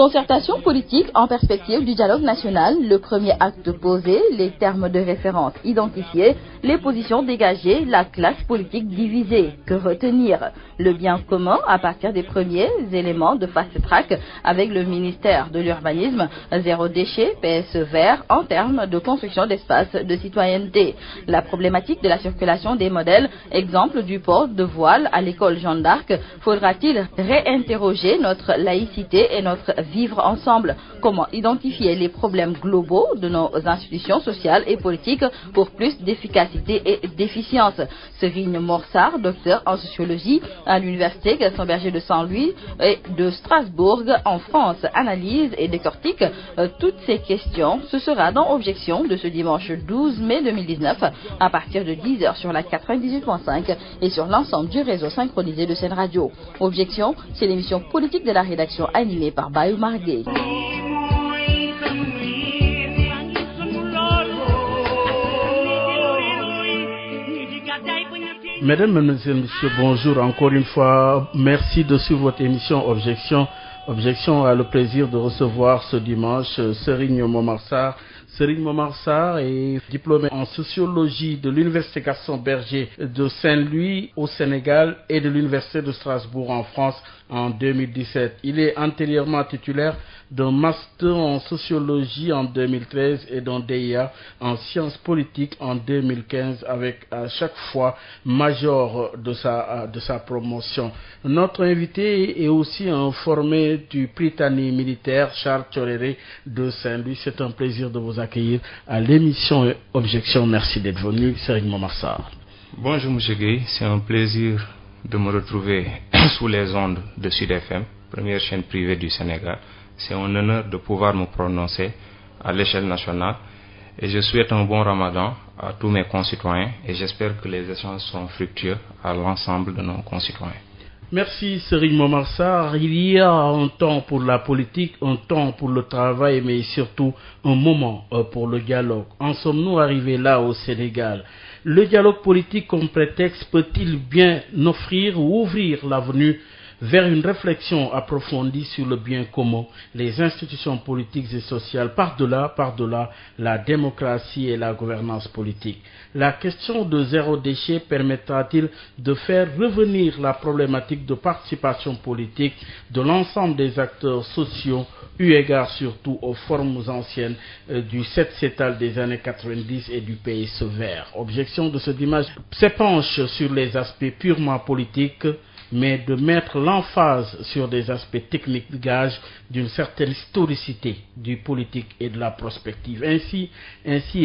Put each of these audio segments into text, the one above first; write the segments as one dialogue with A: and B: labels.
A: Concertation politique en perspective du dialogue national, le premier acte posé, les termes de référence identifiés, les positions dégagées, la classe politique divisée. Que retenir? Le bien commun à partir des premiers éléments de fast-track avec le ministère de l'Urbanisme, zéro déchet, PSE vert en termes de construction d'espaces de citoyenneté. La problématique de la circulation des modèles, exemple du port de voile à l'école Jeanne d'Arc, faudra-t-il réinterroger notre laïcité et notre vivre ensemble? Comment identifier les problèmes globaux de nos institutions sociales et politiques pour plus d'efficacité et d'efficience? Serigne Morsar, docteur en sociologie à l'université Gaston Berger de Saint-Louis et de Strasbourg en France, analyse et décortique toutes ces questions. Ce sera dans Objection de ce dimanche 12 mai 2019 à partir de 10h sur la 98.5 et sur l'ensemble du réseau synchronisé de Sen Radio. Objection, c'est l'émission politique de la rédaction animée par Bayou Marguet.
B: Mesdames, Mesdemoiselles, Messieurs, bonjour. Encore une fois, merci de suivre votre émission Objection. Objection a le plaisir de recevoir ce dimanche Serigne Momar Sarr. Serigne Momar Sarr est diplômé en sociologie de l'Université Gaston Berger de Saint-Louis au Sénégal et de l'Université de Strasbourg en France en 2017. Il est antérieurement titulaire d'un master en sociologie en 2013 et d'un DIA en sciences politiques en 2015 avec à chaque fois major de sa promotion. Notre invité est aussi un formé du Prytanée militaire Charles Thioréré de Saint-Louis. C'est un plaisir de vous accueillir à l'émission Objection. Merci d'être venu, Serigne Momar Sarr.
C: Bonjour M. Gueye, c'est un plaisir de me retrouver sous les ondes de Sud FM, première chaîne privée du Sénégal. C'est un honneur de pouvoir me prononcer à l'échelle nationale et je souhaite un bon ramadan à tous mes concitoyens et j'espère que les échanges seront fructueux à l'ensemble de nos concitoyens.
B: Merci Serigne Momar Sarr. Il y a un temps pour la politique, un temps pour le travail, mais surtout un moment pour le dialogue. En sommes-nous arrivés là au Sénégal? Le dialogue politique comme prétexte peut-il bien offrir ou ouvrir l'avenue vers une réflexion approfondie sur le bien commun, les institutions politiques et sociales, par-delà la démocratie et la gouvernance politique? La question de zéro déchet permettra-t-il de faire revenir la problématique de participation politique de l'ensemble des acteurs sociaux, eu égard surtout aux formes anciennes du septétal des années 90 et du PSE vert? Objection de ce dimanche s'épanche sur les aspects purement politiques, mais de mettre l'emphase sur des aspects techniques gage d'une certaine historicité du politique et de la prospective. Ainsi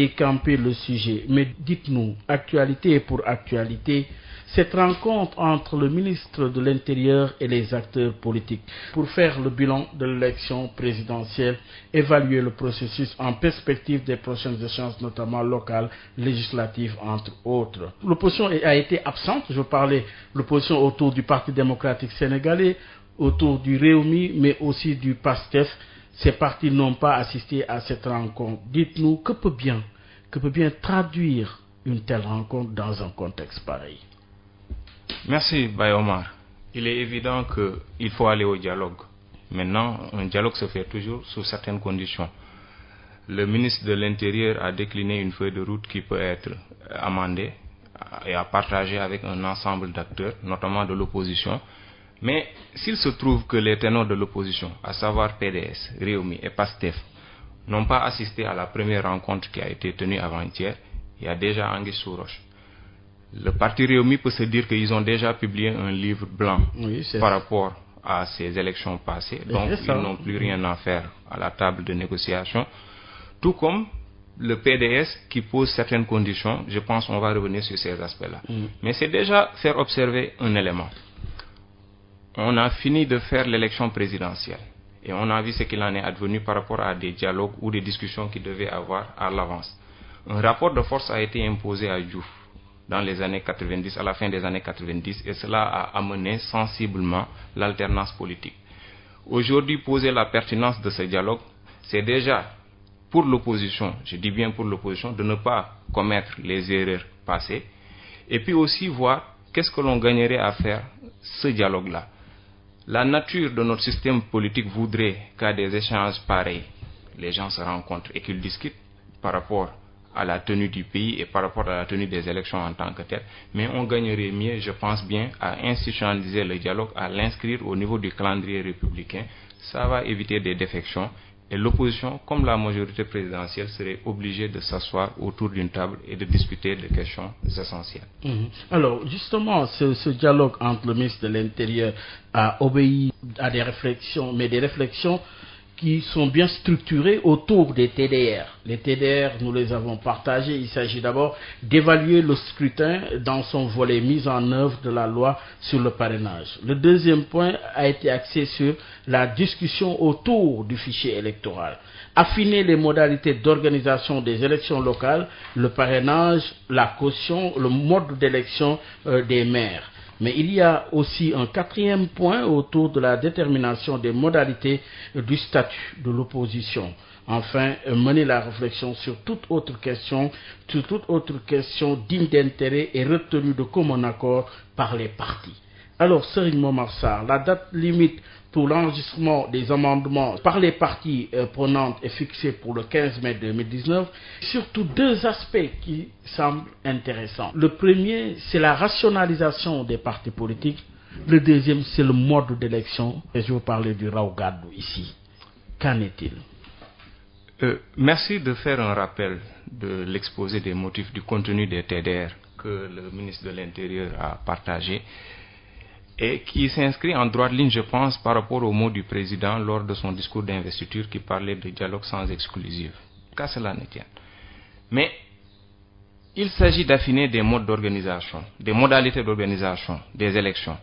B: est campé le sujet. Mais dites-nous, actualité pour actualité, cette rencontre entre le ministre de l'Intérieur et les acteurs politiques pour faire le bilan de l'élection présidentielle, évaluer le processus en perspective des prochaines échéances, notamment locales, législatives, entre autres. L'opposition a été absente, je parlais de l'opposition autour du Parti démocratique sénégalais, autour du Rewmi, mais aussi du PASTEF. Ces partis n'ont pas assisté à cette rencontre. Dites-nous, que peut bien traduire une telle rencontre dans un contexte pareil?
C: Merci Baye Omar. Il est évident qu'il faut aller au dialogue. Maintenant, un dialogue se fait toujours sous certaines conditions. Le ministre de l'Intérieur a décliné une feuille de route qui peut être amendée et à partager avec un ensemble d'acteurs, notamment de l'opposition. Mais s'il se trouve que les ténors de l'opposition, à savoir PDS, Rewmi et PASTEF, n'ont pas assisté à la première rencontre qui a été tenue avant-hier, il y a déjà anguille sous roche. Le parti Rewmi peut se dire qu'ils ont déjà publié un livre blanc par rapport à ces élections passées, donc ils n'ont plus rien à faire à la table de négociation, tout comme le PDS qui pose certaines conditions. Je pense qu'on va revenir sur ces aspects-là. Mais c'est déjà faire observer un élément. On a fini de faire l'élection présidentielle et on a vu ce qu'il en est advenu par rapport à des dialogues ou des discussions qui devaient avoir à l'avance. Un rapport de force a été imposé à Diouf dans les années 90, à la fin des années 90, et cela a amené sensiblement l'alternance politique. Aujourd'hui, poser la pertinence de ce dialogue, c'est déjà pour l'opposition, je dis bien pour l'opposition, de ne pas commettre les erreurs passées, et puis aussi voir qu'est-ce que l'on gagnerait à faire ce dialogue-là. La nature de notre système politique voudrait qu'à des échanges pareils, les gens se rencontrent et qu'ils discutent par rapport à la tenue du pays et par rapport à la tenue des élections en tant que telles. Mais on gagnerait mieux, je pense bien, à institutionnaliser le dialogue, à l'inscrire au niveau du calendrier républicain. Ça va éviter des défections. Et l'opposition, comme la majorité présidentielle, serait obligée de s'asseoir autour d'une table et de discuter de questions essentielles.
B: Alors, justement, ce dialogue entre le ministre de l'Intérieur a obéi à des réflexions, mais des réflexions qui sont bien structurées autour des TDR. Les TDR, nous les avons partagés. Il s'agit d'abord d'évaluer le scrutin dans son volet mise en œuvre de la loi sur le parrainage. Le deuxième point a été axé sur la discussion autour du fichier électoral. Affiner les modalités d'organisation des élections locales, le parrainage, la caution, le mode d'élection des maires. Mais il y a aussi un quatrième point autour de la détermination des modalités du statut de l'opposition. Enfin, mener la réflexion sur toute autre question digne d'intérêt et retenue de commun accord par les partis. Alors, Serigne Momar Sarr, la date limite pour l'enregistrement des amendements par les parties prenantes est fixée pour le 15 mai 2019. Surtout deux aspects qui semblent intéressants. Le premier, c'est la rationalisation des partis politiques. Le deuxième, c'est le mode d'élection. Et je vais parler du Raw Gaddu ici. Qu'en est-il?
C: Merci de faire un rappel de l'exposé des motifs du contenu des TDR que le ministre de l'Intérieur a partagé et qui s'inscrit en droite ligne, je pense, par rapport aux mots du président lors de son discours d'investiture qui parlait de dialogue sans exclusive. Qu'à cela ne tienne. Mais il s'agit d'affiner des modes d'organisation, des modalités d'organisation des élections.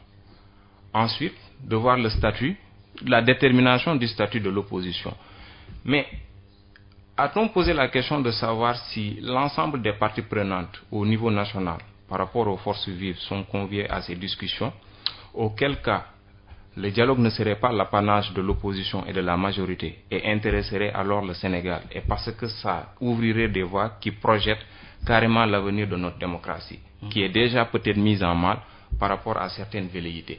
C: Ensuite, de voir le statut, la détermination du statut de l'opposition. Mais a-t-on posé la question de savoir si l'ensemble des parties prenantes au niveau national par rapport aux forces vives sont conviées à ces discussions? Auquel cas, le dialogue ne serait pas l'apanage de l'opposition et de la majorité et intéresserait alors le Sénégal. Et parce que ça ouvrirait des voies qui projettent carrément l'avenir de notre démocratie, qui est déjà peut-être mise en mal par rapport à certaines velléités.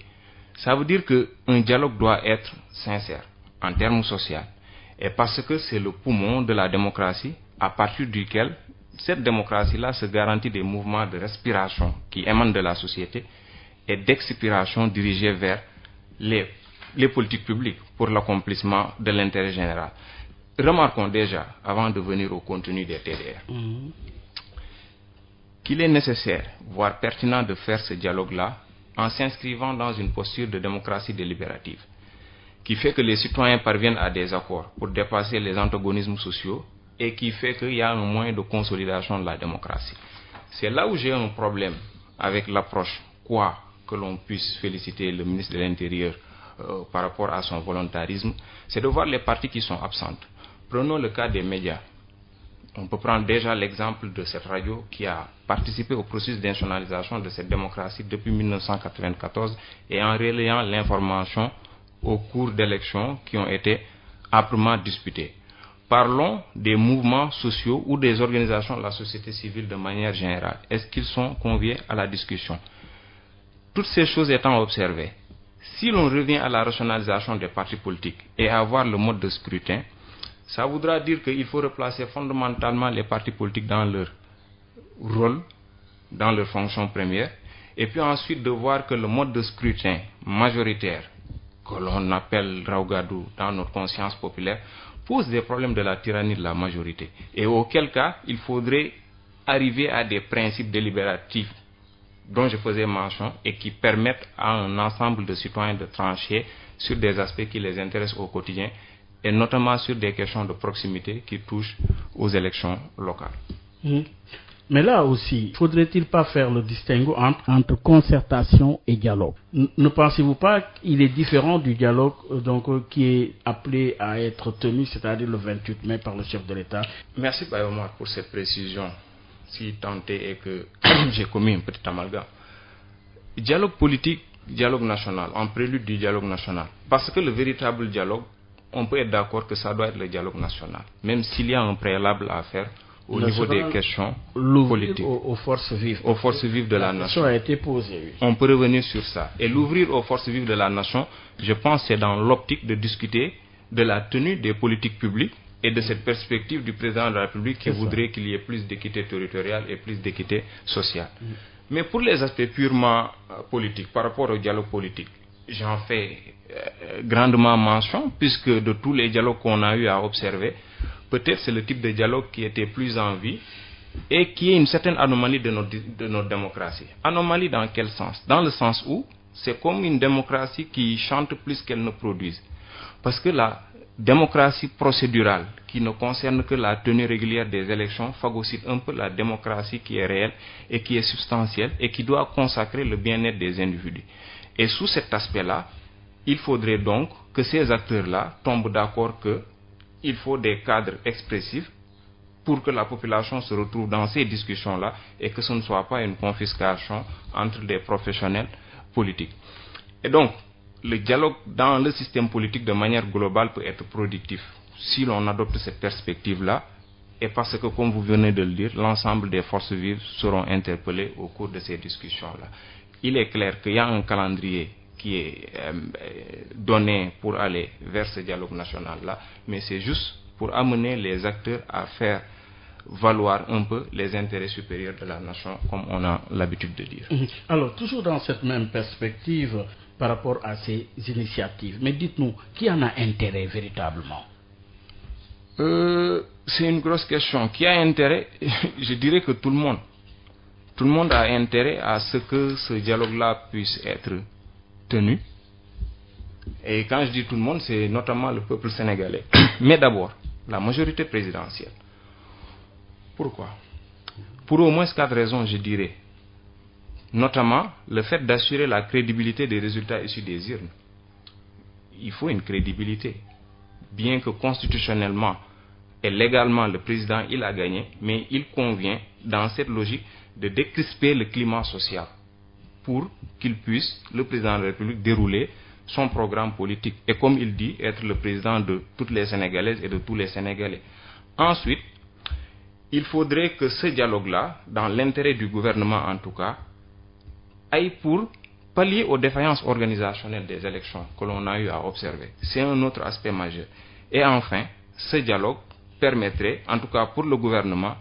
C: Ça veut dire qu'un dialogue doit être sincère en termes sociaux. Et parce que c'est le poumon de la démocratie, à partir duquel cette démocratie-là se garantit des mouvements de respiration qui émanent de la société et d'expiration dirigée vers les politiques publiques pour l'accomplissement de l'intérêt général. Remarquons déjà, avant de venir au contenu des TDR, qu'il est nécessaire, voire pertinent de faire ce dialogue-là en s'inscrivant dans une posture de démocratie délibérative, qui fait que les citoyens parviennent à des accords pour dépasser les antagonismes sociaux et qui fait qu'il y a un moyen de consolidation de la démocratie. C'est là où j'ai un problème avec l'approche, quoi que l'on puisse féliciter le ministre de l'Intérieur par rapport à son volontarisme, c'est de voir les parties qui sont absentes. Prenons le cas des médias. On peut prendre déjà l'exemple de cette radio qui a participé au processus d'institutionnalisation de cette démocratie depuis 1994 et en relayant l'information au cours d'élections qui ont été âprement disputées. Parlons des mouvements sociaux ou des organisations de la société civile de manière générale. Est-ce qu'ils sont conviés à la discussion? Toutes ces choses étant observées, si l'on revient à la rationalisation des partis politiques et à voir le mode de scrutin, ça voudra dire qu'il faut replacer fondamentalement les partis politiques dans leur rôle, dans leur fonction première, et puis ensuite de voir que le mode de scrutin majoritaire, que l'on appelle Raw Gaddu dans notre conscience populaire, pose des problèmes de la tyrannie de la majorité. Et auquel cas, il faudrait arriver à des principes délibératifs dont je faisais mention et qui permettent à un ensemble de citoyens de trancher sur des aspects qui les intéressent au quotidien et notamment sur des questions de proximité qui touchent aux élections locales.
B: Mais là aussi, faudrait-il pas faire le distinguo entre concertation et dialogue? Ne pensez-vous pas qu'il est différent du dialogue qui est appelé à être tenu, c'est-à-dire le 28 mai par le chef de l'État?
C: Merci Baye Omar pour cette précision. Si tant est que j'ai commis un petit amalgame. Dialogue politique, dialogue national, en prélude du dialogue national. Parce que le véritable dialogue, on peut être d'accord que ça doit être le dialogue national. Même s'il y a un préalable à faire au niveau des questions politiques.
B: Aux forces vives.
C: Aux forces vives de la nation.
B: A été posée, oui.
C: On peut revenir sur ça. Et l'ouvrir aux forces vives de la nation, je pense, c'est dans l'optique de discuter de la tenue des politiques publiques et de cette perspective du président de la République qui voudrait qu'il y ait plus d'équité territoriale et plus d'équité sociale. Mais pour les aspects purement politiques, par rapport au dialogue politique, j'en fais grandement mention, puisque de tous les dialogues qu'on a eu à observer, peut-être c'est le type de dialogue qui était plus en vie et qui est une certaine anomalie de notre démocratie. Anomalie dans quel sens? Dans le sens où c'est comme une démocratie qui chante plus qu'elle ne produise. Parce que la démocratie procédurale, qui ne concerne que la tenue régulière des élections, phagocyte un peu la démocratie qui est réelle et qui est substantielle et qui doit consacrer le bien-être des individus. Et sous cet aspect-là, il faudrait donc que ces acteurs-là tombent d'accord qu'il faut des cadres expressifs pour que la population se retrouve dans ces discussions-là et que ce ne soit pas une confiscation entre des professionnels politiques. Et donc, le dialogue dans le système politique de manière globale peut être productif si l'on adopte cette perspective-là, et parce que, comme vous venez de le dire, l'ensemble des forces vives seront interpellées au cours de ces discussions-là. Il est clair qu'il y a un calendrier qui est donné pour aller vers ce dialogue national-là, mais c'est juste pour amener les acteurs à faire valoir un peu les intérêts supérieurs de la nation, comme on a l'habitude de dire.
B: Alors, toujours dans cette même perspective, par rapport à ces initiatives, mais dites-nous, qui en a intérêt véritablement?
C: C'est une grosse question. Qui a intérêt? Je dirais que tout le monde. Tout le monde a intérêt à ce que ce dialogue-là puisse être tenu. Et quand je dis tout le monde, c'est notamment le peuple sénégalais. Mais d'abord, la majorité présidentielle. Pourquoi? Pour au moins 4 raisons, je dirais. Notamment, le fait d'assurer la crédibilité des résultats issus des urnes. Il faut une crédibilité. Bien que constitutionnellement et légalement, le président, il a gagné, mais il convient, dans cette logique, de décrisper le climat social pour qu'il puisse, le président de la République, dérouler son programme politique. Et comme il dit, être le président de toutes les Sénégalaises et de tous les Sénégalais. Ensuite, il faudrait que ce dialogue-là, dans l'intérêt du gouvernement en tout cas, aille pour pallier aux défaillances organisationnelles des élections que l'on a eu à observer. C'est un autre aspect majeur. Et enfin, ce dialogue permettrait, en tout cas pour le gouvernement,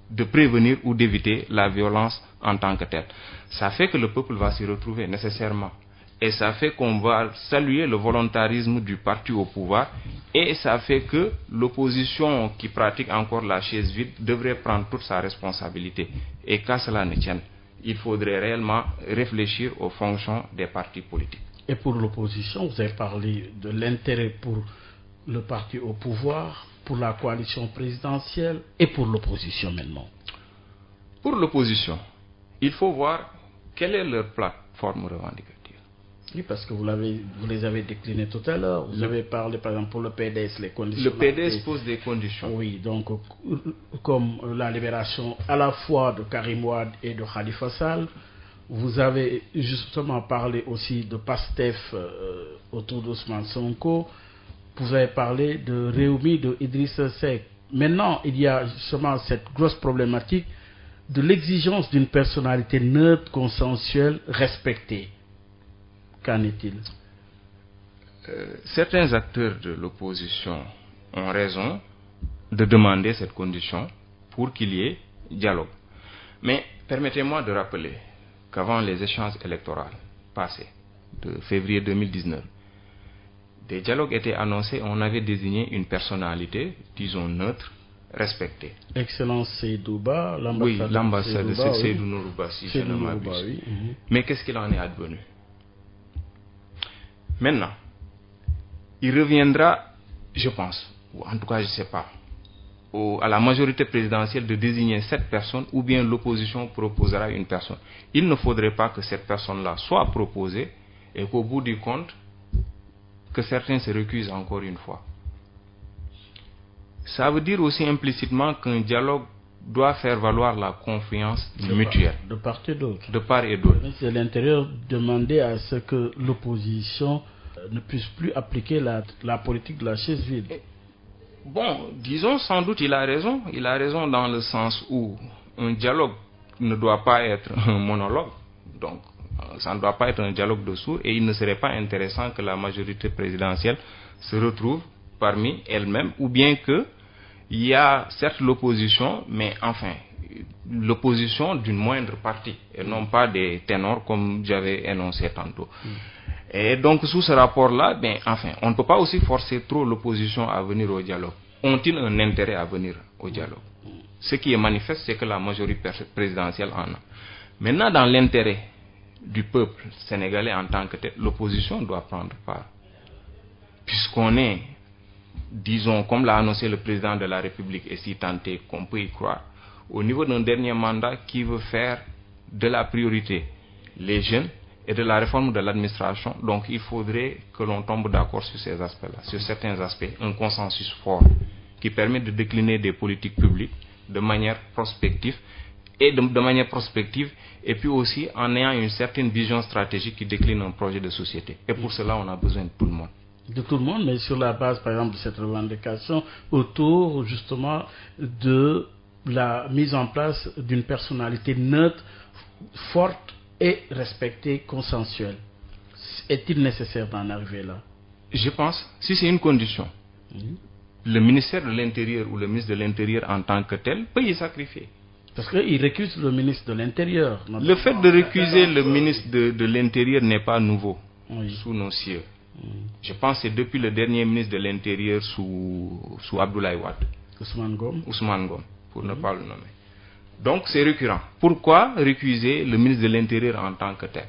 C: de prévenir ou d'éviter la violence en tant que telle. Ça fait que le peuple va s'y retrouver nécessairement. Et ça fait qu'on va saluer le volontarisme du parti au pouvoir. Et ça fait que l'opposition qui pratique encore la chaise vide devrait prendre toute sa responsabilité. Et qu'à cela ne tienne, il faudrait réellement réfléchir aux fonctions des partis politiques.
B: Et pour l'opposition, vous avez parlé de l'intérêt pour le parti au pouvoir, pour la coalition présidentielle et pour l'opposition maintenant.
C: Pour l'opposition, il faut voir quelle est leur plateforme revendicative.
B: Oui, parce que vous les avez déclinées tout à l'heure. Vous avez parlé, par exemple, pour le PDS, les conditions.
C: Le PDS pose des conditions.
B: Oui, donc, comme la libération à la fois de Karim Wade et de Khalifa Sall. Vous avez justement parlé aussi de PASTEF autour d'Ousmane Sonko. Vous avez parlé de Réumi, de Idrissa Seck. Maintenant, il y a justement cette grosse problématique de l'exigence d'une personnalité neutre, consensuelle, respectée. Qu'en est-il?
C: Certains acteurs de l'opposition ont raison de demander cette condition pour qu'il y ait dialogue. Mais permettez-moi de rappeler qu'avant les échéances électorales passées, de février 2019, des dialogues étaient annoncés, on avait désigné une personnalité, disons neutre, respectée.
B: Excellence Seydouba, l'ambassade.
C: Oui, l'ambassade de Seydou Nourouba, si je ne m'abuse.
B: Oui.
C: Mais qu'est-ce qu'il en est advenu? Maintenant, il reviendra, je pense, ou en tout cas je ne sais pas, à la majorité présidentielle de désigner cette personne, ou bien l'opposition proposera une personne. Il ne faudrait pas que cette personne-là soit proposée et qu'au bout du compte, que certains se recusent encore une fois. Ça veut dire aussi implicitement qu'un dialogue doit faire valoir la confiance mutuelle.
B: De part et d'autre.
C: De part et d'autre.
B: C'est l'intérieur demander à ce que l'opposition ne puisse plus appliquer la politique de la chaise vide.
C: Bon, disons sans doute il a raison. Il a raison dans le sens où un dialogue ne doit pas être un monologue. Donc, ça ne doit pas être un dialogue de sourds et il ne serait pas intéressant que la majorité présidentielle se retrouve parmi elle-même, ou bien que il y a certes l'opposition, mais enfin, l'opposition d'une moindre partie, et non pas des ténors comme j'avais énoncé tantôt. Et donc, sous ce rapport-là, ben, enfin, on ne peut pas aussi forcer trop l'opposition à venir au dialogue. Ont-ils un intérêt à venir au dialogue? Ce qui est manifeste, c'est que la majorité présidentielle en a. Maintenant, dans l'intérêt du peuple sénégalais en tant que tel, l'opposition doit prendre part. Puisqu'on est, disons, comme l'a annoncé le président de la République, et si tant est qu'on peut y croire, au niveau d'un dernier mandat qui veut faire de la priorité les jeunes et de la réforme de l'administration. Donc il faudrait que l'on tombe d'accord sur ces aspects-là, sur certains aspects, un consensus fort qui permet de décliner des politiques publiques de manière prospective et puis aussi en ayant une certaine vision stratégique qui décline un projet de société. Et pour cela, on a besoin de tout le monde.
B: De tout le monde, mais sur la base, par exemple, de cette revendication autour, justement, de la mise en place d'une personnalité neutre, forte et respectée, consensuelle. Est-il nécessaire d'en arriver là?
C: Je pense, si c'est une condition, le ministère de l'Intérieur ou le ministre de l'Intérieur en tant que tel peut y sacrifier.
B: Parce qu'il récuse le ministre de l'Intérieur.
C: Le fait de récuser le ministre de l'Intérieur n'est pas nouveau sous nos cieux. Je pense que c'est depuis le dernier ministre de l'Intérieur sous Abdoulaye Wade. Ousmane Ngom, pour ne pas le nommer. Donc c'est récurrent. Pourquoi récuser le ministre de l'Intérieur en tant que tel?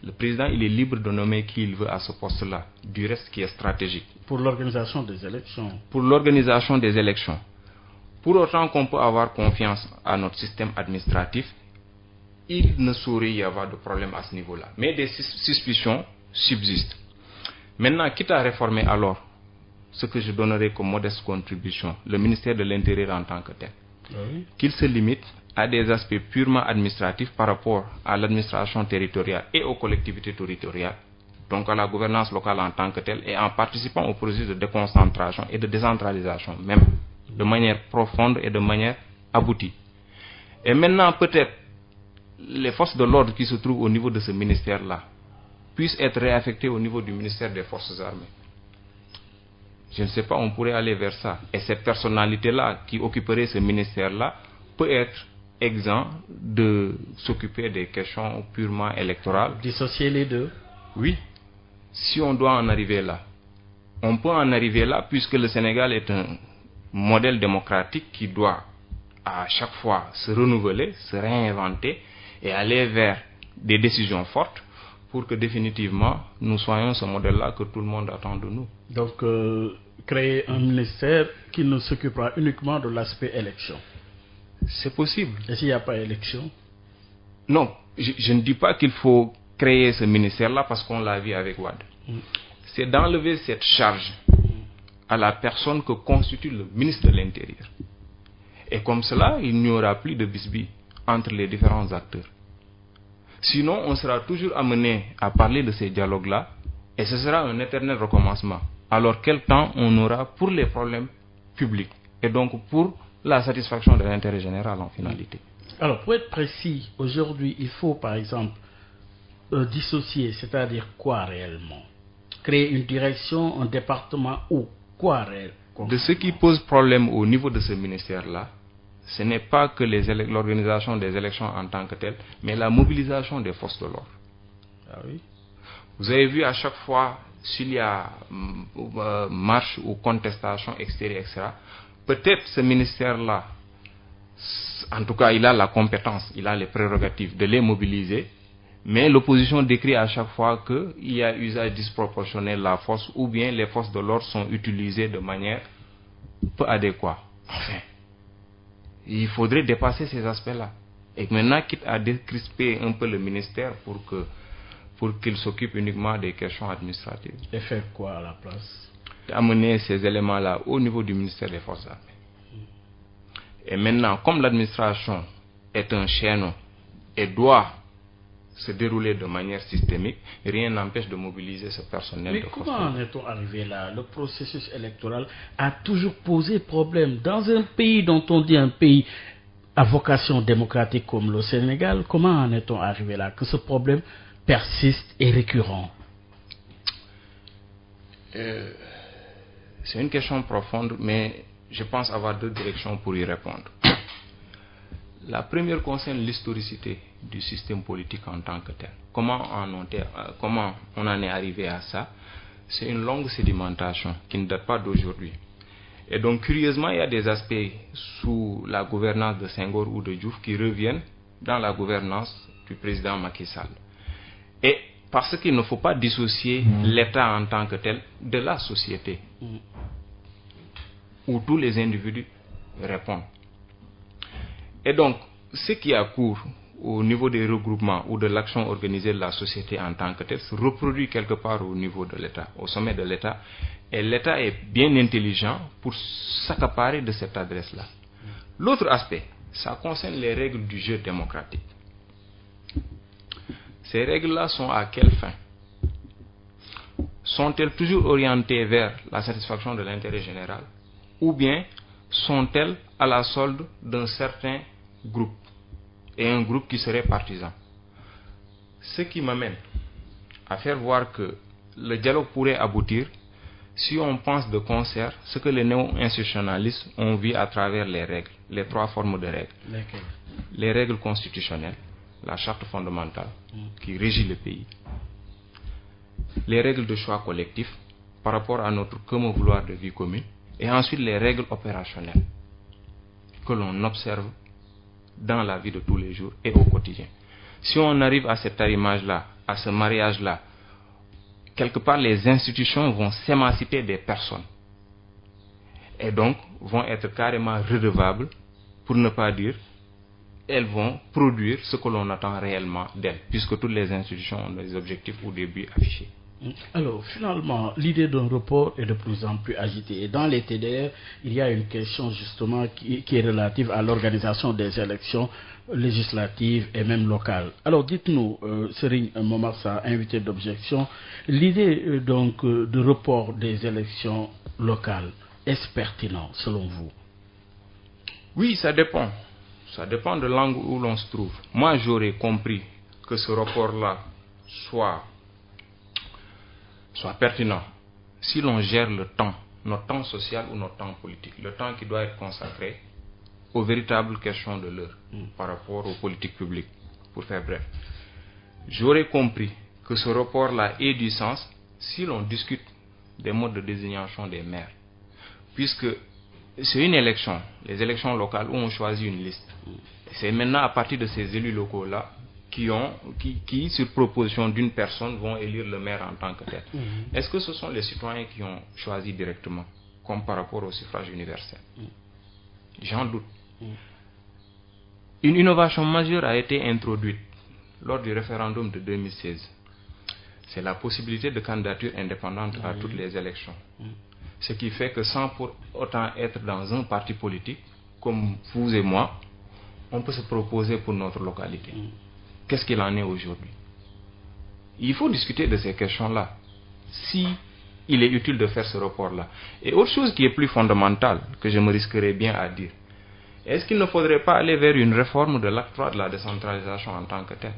C: Le président, il est libre de nommer qui il veut à ce poste-là, du reste qui est stratégique.
B: Pour l'organisation des élections.
C: Pour l'organisation des élections. Pour autant qu'on peut avoir confiance à notre système administratif, il ne saurait y avoir de problème à ce niveau-là. Mais des suspicions subsistent. Maintenant, quitte à réformer alors, ce que je donnerai comme modeste contribution, le ministère de l'Intérieur en tant que tel, qu'il se limite à des aspects purement administratifs par rapport à l'administration territoriale et aux collectivités territoriales, donc à la gouvernance locale en tant que telle, et en participant au processus de déconcentration et de décentralisation même, de manière profonde et de manière aboutie. Et maintenant, peut-être, les forces de l'ordre qui se trouvent au niveau de ce ministère-là puissent être réaffectées au niveau du ministère des Forces armées. Je ne sais pas, on pourrait aller vers ça. Et cette personnalité-là qui occuperait ce ministère-là peut être exempt de s'occuper des questions purement électorales.
B: Dissocier les deux?
C: Oui. Si on doit en arriver là, on peut en arriver là puisque le Sénégal est un modèle démocratique qui doit à chaque fois se renouveler, se réinventer et aller vers des décisions fortes pour que définitivement nous soyons ce modèle-là que tout le monde attend de nous.
B: Donc créer un ministère qui ne s'occupera uniquement de l'aspect élection.
C: C'est possible.
B: Et s'il n'y a pas élection?
C: Non, je ne dis pas qu'il faut créer ce ministère-là parce qu'on l'a vu avec Wade. C'est d'enlever cette charge à la personne que constitue le ministre de l'Intérieur. Et comme cela, il n'y aura plus de bisbis entre les différents acteurs. Sinon, on sera toujours amené à parler de ces dialogues-là et ce sera un éternel recommencement. Alors, quel temps on aura pour les problèmes publics et donc pour la satisfaction de l'intérêt général en finalité?
B: Alors, pour être précis, aujourd'hui, il faut par exemple dissocier, c'est-à-dire quoi réellement? Créer une direction, un département ou quoi réellement?
C: De ce qui pose problème au niveau de ce ministère-là, ce n'est pas que l'organisation des élections en tant que telle, mais la mobilisation des forces de l'ordre.
B: Ah oui.
C: Vous avez vu à chaque fois, s'il y a marche ou contestation extérieure, etc., peut-être ce ministère-là, en tout cas, il a la compétence, il a les prérogatives de les mobiliser, mais l'opposition décrit à chaque fois qu'il y a usage disproportionné de la force ou bien les forces de l'ordre sont utilisées de manière peu adéquate. Enfin, il faudrait dépasser ces aspects-là. Et maintenant, quitte à décrisper un peu le ministère pour qu'il s'occupe uniquement des questions administratives.
B: Et faire quoi à la place?
C: Amener ces éléments-là au niveau du ministère des Forces armées. Et maintenant, comme l'administration est un chaînon et doit se dérouler de manière systémique, rien n'empêche de mobiliser ce personnel.
B: Mais comment en est-on arrivé là? Le processus électoral a toujours posé problème. Dans un pays dont on dit un pays à vocation démocratique comme le Sénégal, comment en est-on arrivé là? Que ce problème persiste et récurrent?
C: C'est une question profonde, mais je pense avoir deux directions pour y répondre. La première concerne l'historicité du système politique en tant que tel. Comment on en est arrivé à ça? C'est une longue sédimentation qui ne date pas d'aujourd'hui. Et donc, curieusement, il y a des aspects sous la gouvernance de Senghor ou de Diouf qui reviennent dans la gouvernance du président Macky Sall. Et parce qu'il ne faut pas dissocier l'État en tant que tel de la société, où tous les individus répondent. Et donc, ce qui a cours au niveau des regroupements ou de l'action organisée de la société en tant que telle se reproduit quelque part au niveau de l'État, au sommet de l'État. Et l'État est bien intelligent pour s'accaparer de cette adresse-là. L'autre aspect, ça concerne les règles du jeu démocratique. Ces règles-là sont à quelle fin? Sont-elles toujours orientées vers la satisfaction de l'intérêt général? Ou bien sont-elles à la solde d'un certain groupe, et un groupe qui serait partisan? Ce qui m'amène à faire voir que le dialogue pourrait aboutir si on pense de concert ce que les néo-institutionnalistes ont vu à travers les règles, les trois formes de règles. Les règles constitutionnelles, la charte fondamentale qui régit le pays, les règles de choix collectif par rapport à notre commun vouloir de vie commune, et ensuite les règles opérationnelles que l'on observe dans la vie de tous les jours et au quotidien. Si on arrive à cet arrimage-là, à ce mariage-là, quelque part les institutions vont s'émanciper des personnes et donc vont être carrément redevables, pour ne pas dire elles vont produire ce que l'on attend réellement d'elles, puisque toutes les institutions ont des objectifs ou des buts affichés.
B: Alors, finalement, l'idée d'un report est de plus en plus agitée. Et dans les TDR, il y a une question justement qui est relative à l'organisation des élections législatives et même locales. Alors, dites-nous, Serigne Momar Sarr, invité d'objection, l'idée donc de report des élections locales, est-ce pertinent selon vous?
C: Oui, ça dépend. Ça dépend de l'angle où l'on se trouve. Moi, j'aurais compris que ce report-là soit pertinent si l'on gère le temps, notre temps social ou notre temps politique, le temps qui doit être consacré aux véritables questions de l'heure par rapport aux politiques publiques, pour faire bref. J'aurais compris que ce report-là ait du sens si l'on discute des modes de désignation des maires, puisque c'est une élection, les élections locales où on choisit une liste. C'est maintenant à partir de ces élus locaux-là qui, sur proposition d'une personne, vont élire le maire en tant que tel. Est-ce que ce sont les citoyens qui ont choisi directement, comme par rapport au suffrage universel? J'en doute. Une innovation majeure a été introduite lors du référendum de 2016. C'est la possibilité de candidature indépendante à toutes les élections. Ce qui fait que sans pour autant être dans un parti politique, comme vous et moi, on peut se proposer pour notre localité. Qu'est-ce qu'il en est aujourd'hui? Il faut discuter de ces questions-là, si il est utile de faire ce report-là. Et autre chose qui est plus fondamentale, que je me risquerais bien à dire, est-ce qu'il ne faudrait pas aller vers une réforme de l'acte 3 de la décentralisation en tant que tel?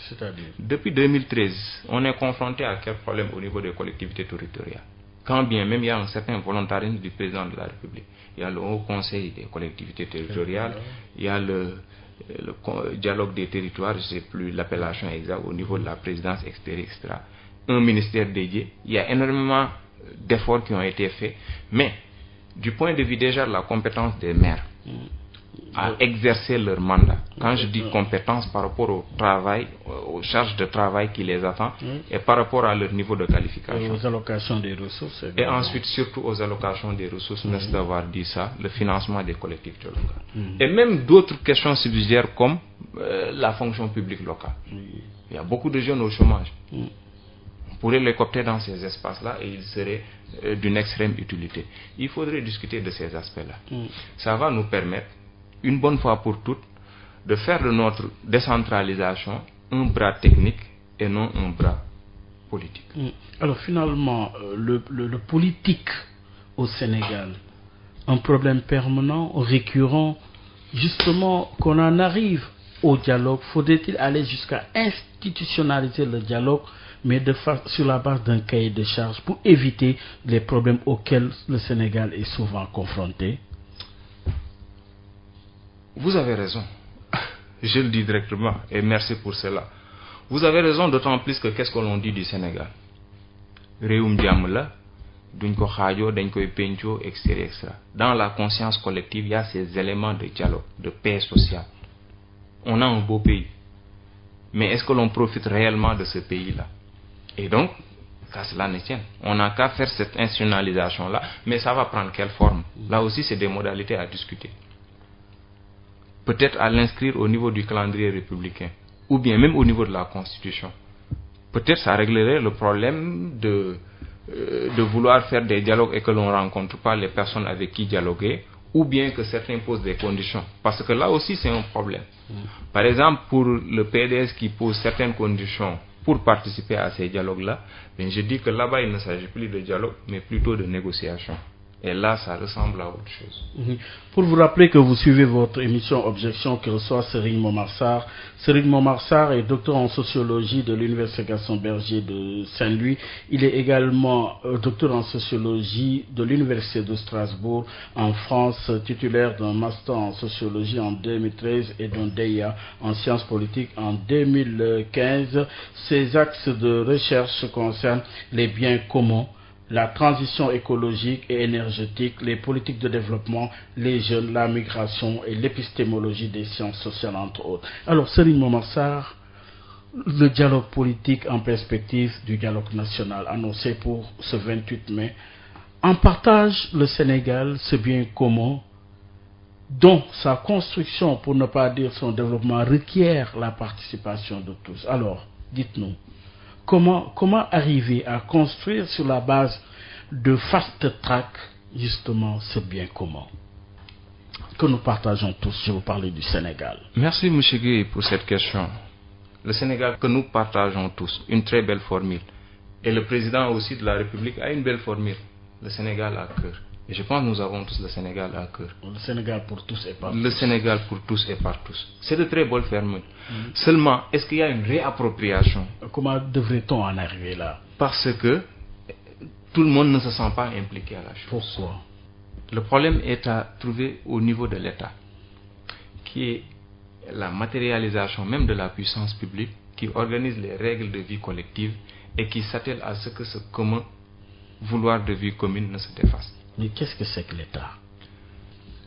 B: C'est-à-dire?
C: Depuis 2013, on est confronté à quel problème au niveau des collectivités territoriales? Quand bien même il y a un certain volontarisme du président de la République. Il y a le Haut Conseil des collectivités territoriales, il y a le dialogue des territoires, je ne sais plus l'appellation exacte au niveau de la présidence extérieure, etc. Un ministère dédié. Il y a énormément d'efforts qui ont été faits, mais du point de vue déjà de la compétence des maires à exercer leur mandat. Quand je dis compétence par rapport au travail, aux charges de travail qui les attendent et par rapport à leur niveau de qualification.
B: Et aux allocations des ressources.
C: Et ensuite, surtout aux allocations des ressources, merci d'avoir dit ça, le financement des collectivités locales. Et même d'autres questions subsidiaires comme la fonction publique locale. Il y a beaucoup de jeunes au chômage. On pourrait les coopter dans ces espaces-là et ils seraient d'une extrême utilité. Il faudrait discuter de ces aspects-là. Ça va nous permettre, une bonne fois pour toutes, de faire de notre décentralisation un bras technique et non un bras politique.
B: Alors finalement, le politique au Sénégal, un problème permanent, récurrent, justement qu'on en arrive au dialogue. Faudrait-il aller jusqu'à institutionnaliser le dialogue, mais sur la base d'un cahier de charges pour éviter les problèmes auxquels le Sénégal est souvent confronté?
C: Vous avez raison. Je le dis directement et merci pour cela. Vous avez raison, d'autant plus que qu'est-ce que l'on dit du Sénégal? Réum Diamla, duñ ko xaajo, dañ koy pencho, etc. Dans la conscience collective, il y a ces éléments de dialogue, de paix sociale. On a un beau pays. Mais est-ce que l'on profite réellement de ce pays-là? Et donc, qu'à cela ne tienne, on n'a qu'à faire cette institutionnalisation-là, mais ça va prendre quelle forme? Là aussi, c'est des modalités à discuter. Peut-être à l'inscrire au niveau du calendrier républicain, ou bien même au niveau de la Constitution. Peut-être ça réglerait le problème de vouloir faire des dialogues et que l'on ne rencontre pas les personnes avec qui dialoguer, ou bien que certains posent des conditions. Parce que là aussi, c'est un problème. Par exemple, pour le PDS qui pose certaines conditions pour participer à ces dialogues-là, je dis que là-bas, il ne s'agit plus de dialogue, mais plutôt de négociation. Et là, ça ressemble à autre chose.
B: Pour vous rappeler que vous suivez votre émission Objection qui reçoit Serigne Momar Sarr. Serigne Momar Sarr est docteur en sociologie de l'Université Gaston Berger de Saint-Louis. Il est également docteur en sociologie de l'Université de Strasbourg en France, titulaire d'un master en sociologie en 2013 et d'un DEA en sciences politiques en 2015. Ses axes de recherche concernent les biens communs, la transition écologique et énergétique, les politiques de développement, les jeunes, la migration et l'épistémologie des sciences sociales, entre autres. Alors, Serigne Momar Sarr, le dialogue politique en perspective du dialogue national annoncé pour ce 28 mai, en partage le Sénégal ce bien commun dont sa construction, pour ne pas dire son développement, requiert la participation de tous. Alors, dites-nous, Comment arriver à construire sur la base de fast track justement ce bien commun que nous partageons tous? Je vous parlais du Sénégal.
C: Merci M. Gueye pour cette question. Le Sénégal que nous partageons tous, une très belle formule. Et le président aussi de la République a une belle formule. Le Sénégal à cœur. Et je pense que nous avons tous le Sénégal à cœur.
B: Le Sénégal pour tous et par tous.
C: Le Sénégal pour tous et par tous. C'est de très belles formules. Seulement, est-ce qu'il y a une réappropriation?
B: Comment devrait-on en arriver là?
C: Parce que tout le monde ne se sent pas impliqué à la chose.
B: Pourquoi?
C: Le problème est à trouver au niveau de l'État, qui est la matérialisation même de la puissance publique, qui organise les règles de vie collective et qui s'attelle à ce que ce commun vouloir de vie commune ne se défasse.
B: Mais qu'est-ce que c'est que l'État?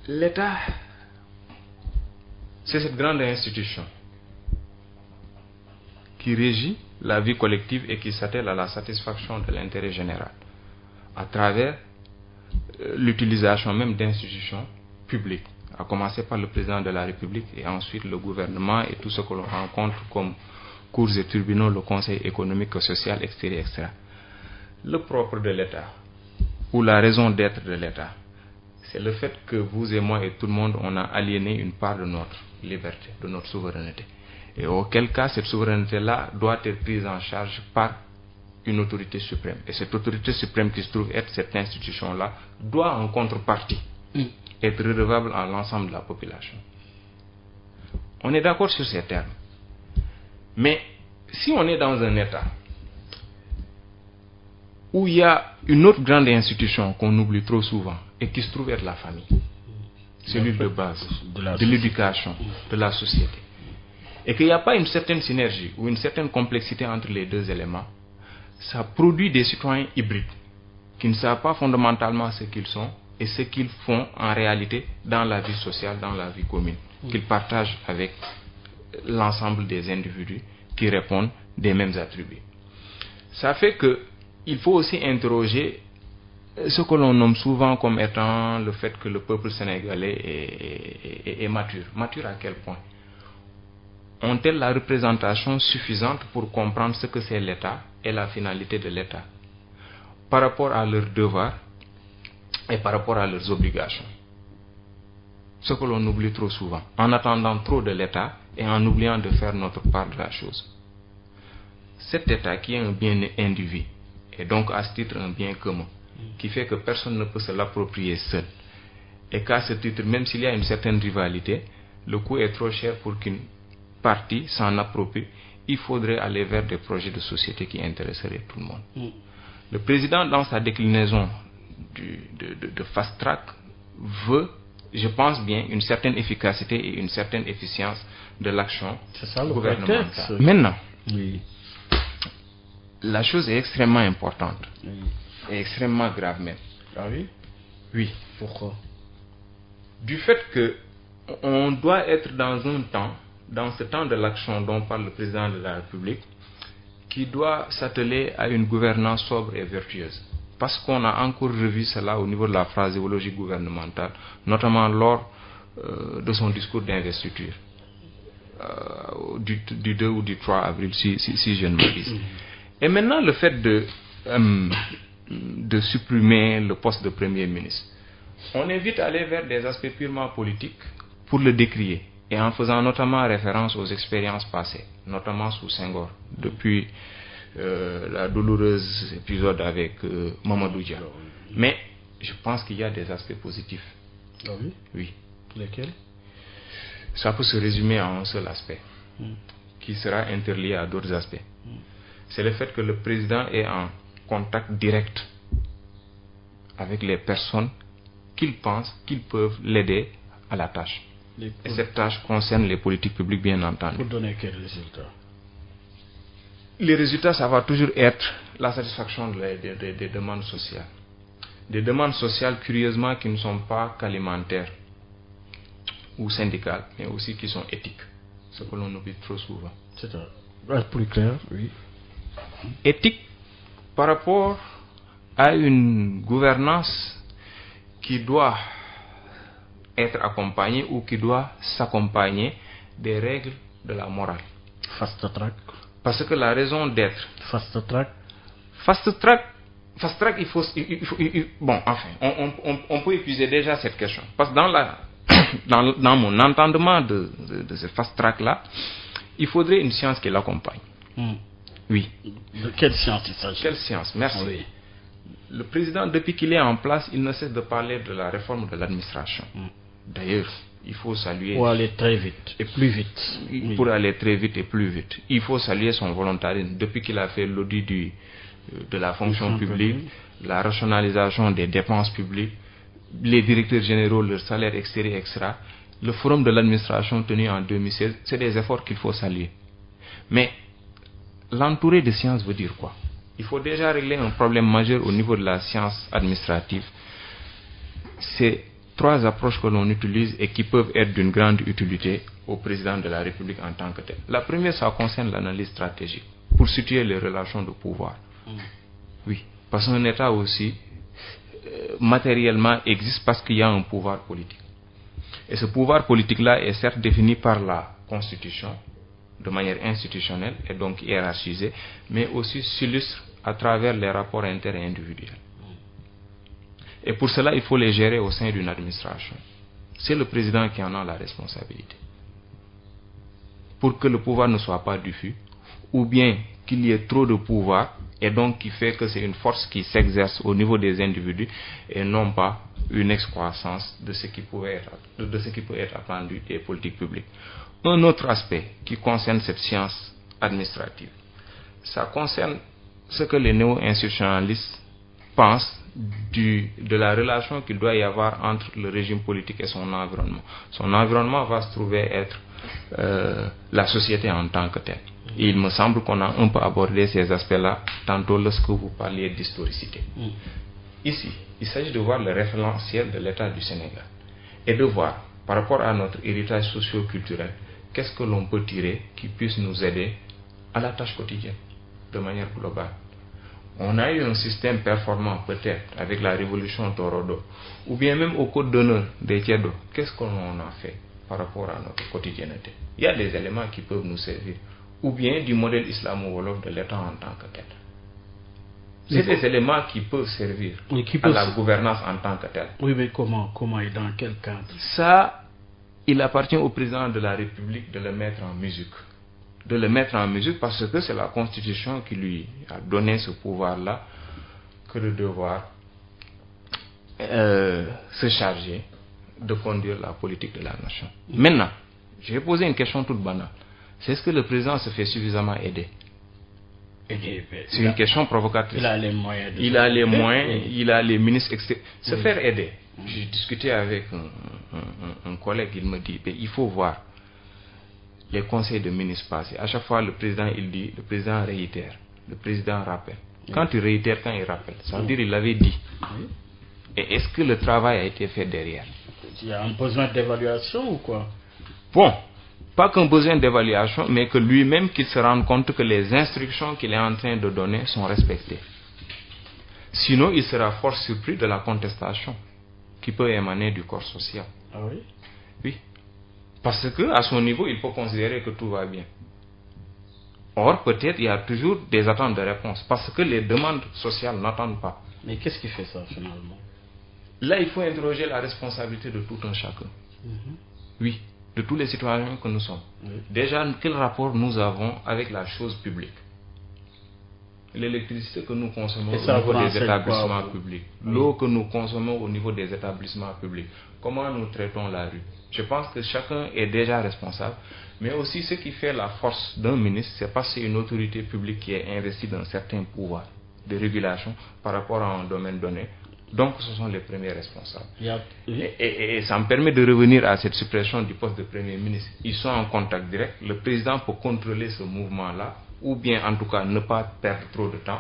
C: L'État, c'est cette grande institution qui régit la vie collective et qui s'attelle à la satisfaction de l'intérêt général à travers l'utilisation même d'institutions publiques, à commencer par le président de la République et ensuite le gouvernement et tout ce que l'on rencontre comme cours et tribunaux, le Conseil économique et social, etc., etc. Le propre de l'État, ou la raison d'être de l'État, c'est le fait que vous et moi et tout le monde, on a aliéné une part de notre liberté, de notre souveraineté. Et auquel cas, cette souveraineté-là doit être prise en charge par une autorité suprême. Et cette autorité suprême qui se trouve être cette institution-là doit en contrepartie être redevable à l'ensemble de la population. On est d'accord sur ces termes. Mais si on est dans un État où il y a une autre grande institution qu'on oublie trop souvent et qui se trouve être la famille, cellule de base, de l'éducation, de la société, et qu'il n'y a pas une certaine synergie ou une certaine complexité entre les deux éléments, ça produit des citoyens hybrides qui ne savent pas fondamentalement ce qu'ils sont et ce qu'ils font en réalité dans la vie sociale, dans la vie commune, qu'ils partagent avec l'ensemble des individus qui répondent des mêmes attributs. Ça fait qu'il faut aussi interroger ce que l'on nomme souvent comme étant le fait que le peuple sénégalais est mature. Mature à quel point? Ont-elles la représentation suffisante pour comprendre ce que c'est l'État et la finalité de l'État par rapport à leurs devoirs et par rapport à leurs obligations? Ce que l'on oublie trop souvent. En attendant trop de l'État et en oubliant de faire notre part de la chose. Cet État qui est un bien individu et donc à ce titre un bien commun, qui fait que personne ne peut se l'approprier seul, et qu'à ce titre, même s'il y a une certaine rivalité, le coût est trop cher pour qu'une partie s'en approprie. Il faudrait aller vers des projets de société qui intéresseraient tout le monde. Le président, dans sa déclinaison de fast track, veut, je pense bien, une certaine efficacité et une certaine efficience de l'action gouvernementale. Maintenant, la chose est extrêmement importante et extrêmement grave même.
B: Ah oui?
C: Oui.
B: Pourquoi?
C: Du fait que on doit être dans ce temps de l'action dont parle le président de la République, qui doit s'atteler à une gouvernance sobre et vertueuse. Parce qu'on a encore revu cela au niveau de la phraséologie gouvernementale, notamment lors de son discours d'investiture, du 2 ou du 3 avril, si je ne m'abuse. Et maintenant, le fait de supprimer le poste de Premier ministre, on évite à aller vers des aspects purement politiques pour le décrier, et en faisant notamment référence aux expériences passées, notamment sous Senghor, depuis la douloureuse épisode avec Mamadou Dia. Mais je pense qu'il y a des aspects positifs.
B: Ah oui?
C: Oui.
B: Lesquels?
C: Ça peut se résumer à un seul aspect, qui sera interlié à d'autres aspects. C'est le fait que le président est en contact direct avec les personnes qu'ils pensent qu'ils peuvent l'aider à la tâche. Et cette tâche concerne les politiques publiques, bien entendu.
B: Pour donner quels résultats?
C: Les résultats, ça va toujours être la satisfaction des demandes sociales. Des demandes sociales, curieusement, qui ne sont pas qu'alimentaires ou syndicales, mais aussi qui sont éthiques. Ce que l'on oublie trop souvent.
B: C'est plus clair, oui.
C: Éthique par rapport à une gouvernance qui doit être accompagnée ou qui doit s'accompagner des règles de la morale.
B: Fast track.
C: Parce que la raison d'être.
B: Fast track,
C: il faut bon, enfin, on peut épuiser déjà cette question. Parce que dans mon entendement de ce fast track là, il faudrait une science qui l'accompagne. Oui.
B: De quelle science il s'agit?
C: Quelle science? Merci.
B: Oui.
C: Le président, depuis qu'il est en place, il ne cesse de parler de la réforme de l'administration. D'ailleurs, il faut saluer...
B: Pour aller très vite et plus vite.
C: Pour aller très vite et plus vite. Il faut saluer son volontarisme. Depuis qu'il a fait l'audit de la fonction publique, la rationalisation des dépenses publiques, les directeurs généraux, leur salaire extérieur, etc. Le forum de l'administration tenu en 2016, c'est des efforts qu'il faut saluer. Mais l'entourer de science veut dire quoi? Il faut déjà régler un problème majeur au niveau de la science administrative. C'est 3 approches que l'on utilise et qui peuvent être d'une grande utilité au président de la République en tant que tel. La première, ça concerne l'analyse stratégique pour situer les relations de pouvoir. Oui, parce qu'un État aussi matériellement existe parce qu'il y a un pouvoir politique. Et ce pouvoir politique-là est certes défini par la Constitution de manière institutionnelle et donc hiérarchisée, mais aussi s'illustre à travers les rapports inter et individuels. Et pour cela, il faut les gérer au sein d'une administration. C'est le président qui en a la responsabilité. Pour que le pouvoir ne soit pas diffus, ou bien qu'il y ait trop de pouvoir, et donc qui fait que c'est une force qui s'exerce au niveau des individus, et non pas une excroissance de ce qui peut être attendu des politiques publiques. Un autre aspect qui concerne cette science administrative, ça concerne ce que les néo-institutionnalistes pensent de la relation qu'il doit y avoir entre le régime politique et son environnement. Son environnement va se trouver être la société en tant que telle. Et il me semble qu'on a un peu abordé ces aspects-là tantôt lorsque vous parliez d'historicité. Ici, il s'agit de voir le référentiel de l'État du Sénégal et de voir, par rapport à notre héritage socio-culturel, qu'est-ce que l'on peut tirer qui puisse nous aider à la tâche quotidienne, de manière globale. On a eu un système performant peut-être avec la révolution Torodo, ou bien même au code d'honneur des Tiedo. Qu'est-ce qu'on a fait par rapport à notre quotidienneté? Il y a des éléments qui peuvent nous servir, ou bien du modèle islamo-wolof de l'État en tant que tel. C'est des éléments qui peuvent servir à la gouvernance en tant que telle.
B: Oui, mais comment et dans quel cadre?
C: Ça, il appartient au président de la République de le mettre en musique. De le mettre en musique parce que c'est la Constitution qui lui a donné ce pouvoir-là que de devoir se charger de conduire la politique de la nation. Maintenant, je vais poser une question toute banale. C'est est-ce que le président se fait suffisamment aider? C'est une question provocatrice.
B: Il a les moyens.
C: Il a les moyens, il a les ministres, etc. Se faire aider. J'ai discuté avec un collègue, il me dit, il faut voir les conseils de ministres passés. À chaque fois, le président, il dit, le président réitère, le président rappelle. Quand il réitère, quand il rappelle, ça veut dire qu'il l'avait dit. Et est-ce que le travail a été fait derrière?
B: Il y a un besoin d'évaluation ou quoi?
C: Bon, pas qu'un besoin d'évaluation, mais que lui-même qu'il se rende compte que les instructions qu'il est en train de donner sont respectées. Sinon, il sera fort surpris de la contestation qui peut émaner du corps social.
B: Ah oui?
C: Oui. Parce que à son niveau, il peut considérer que tout va bien. Or, peut-être il y a toujours des attentes de réponse, parce que les demandes sociales n'attendent pas.
B: Mais qu'est-ce qui fait ça finalement?
C: Là, il faut interroger la responsabilité de tout un chacun. Oui, de tous les citoyens que nous sommes. Déjà, quel rapport nous avons avec la chose publique? L'électricité que nous consommons au niveau des établissements publics, l'eau que nous consommons au niveau des établissements publics, comment nous traitons la rue? Je pense que chacun est déjà responsable, mais aussi ce qui fait la force d'un ministre, c'est parce que c'est une autorité publique qui est investie dans certains pouvoirs de régulation par rapport à un domaine donné. Donc ce sont les premiers responsables. Et ça me permet de revenir à cette suppression du poste de Premier ministre. Ils sont en contact direct. Le président peut contrôler ce mouvement-là, ou bien en tout cas ne pas perdre trop de temps.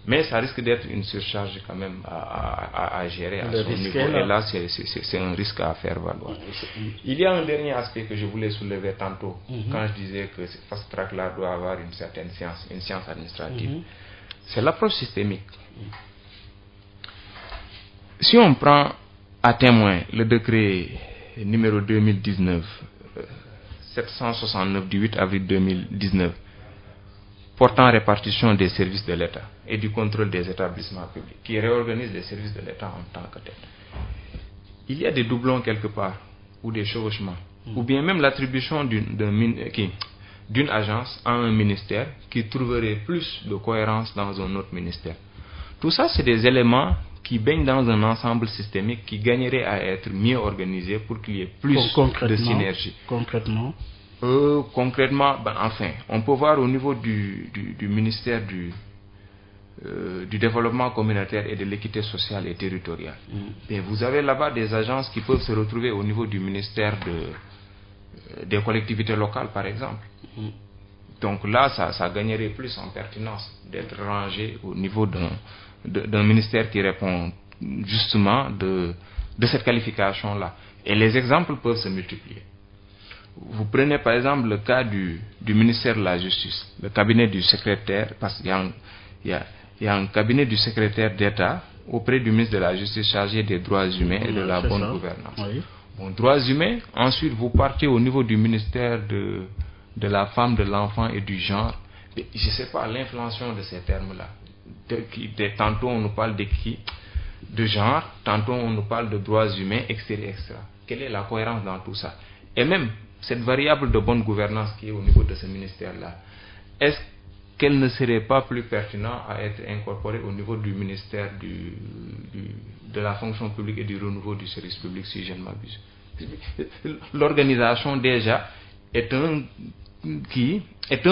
C: Mais ça risque d'être une surcharge quand même à gérer à son niveau. Et là, c'est un risque à faire valoir. Il y a un dernier aspect que je voulais soulever tantôt, quand je disais que ce fast track-là doit avoir une certaine science, une science administrative. C'est l'approche systémique. Si on prend à témoin le décret numéro 2019-769 du 8 avril 2019 portant répartition des services de l'État et du contrôle des établissements publics, qui réorganise les services de l'État en tant que tel. Il y a des doublons quelque part, ou des chevauchements, ou bien même l'attribution d'une agence à un ministère qui trouverait plus de cohérence dans un autre ministère. Tout ça, c'est des éléments qui baignent dans un ensemble systémique qui gagnerait à être mieux organisé pour qu'il y ait plus de synergie.
B: Concrètement,
C: enfin, on peut voir au niveau du ministère du développement communautaire et de l'équité sociale et territoriale. Et vous avez là-bas des agences qui peuvent se retrouver au niveau du ministère des collectivités locales, par exemple. Donc là, ça gagnerait plus en pertinence d'être rangé au niveau d'un ministère qui répond justement de cette qualification-là. Et les exemples peuvent se multiplier. Vous prenez par exemple le cas du ministère de la Justice, le cabinet du secrétaire, parce qu'il y a un cabinet du secrétaire d'État auprès du ministre de la Justice chargé des droits humains et de la bonne gouvernance. Bon, droits humains, ensuite vous partez au niveau du ministère de la femme, de l'enfant et du genre. Mais je ne sais pas l'inflation de ces termes-là. Tantôt on nous parle de genre, tantôt on nous parle de droits humains, etc., etc. Quelle est la cohérence dans tout ça? Et même cette variable de bonne gouvernance qui est au niveau de ce ministère-là, est-ce qu'elle ne serait pas plus pertinente à être incorporée au niveau du ministère de la fonction publique et du renouveau du service public, si je ne m'abuse? L'organisation déjà est un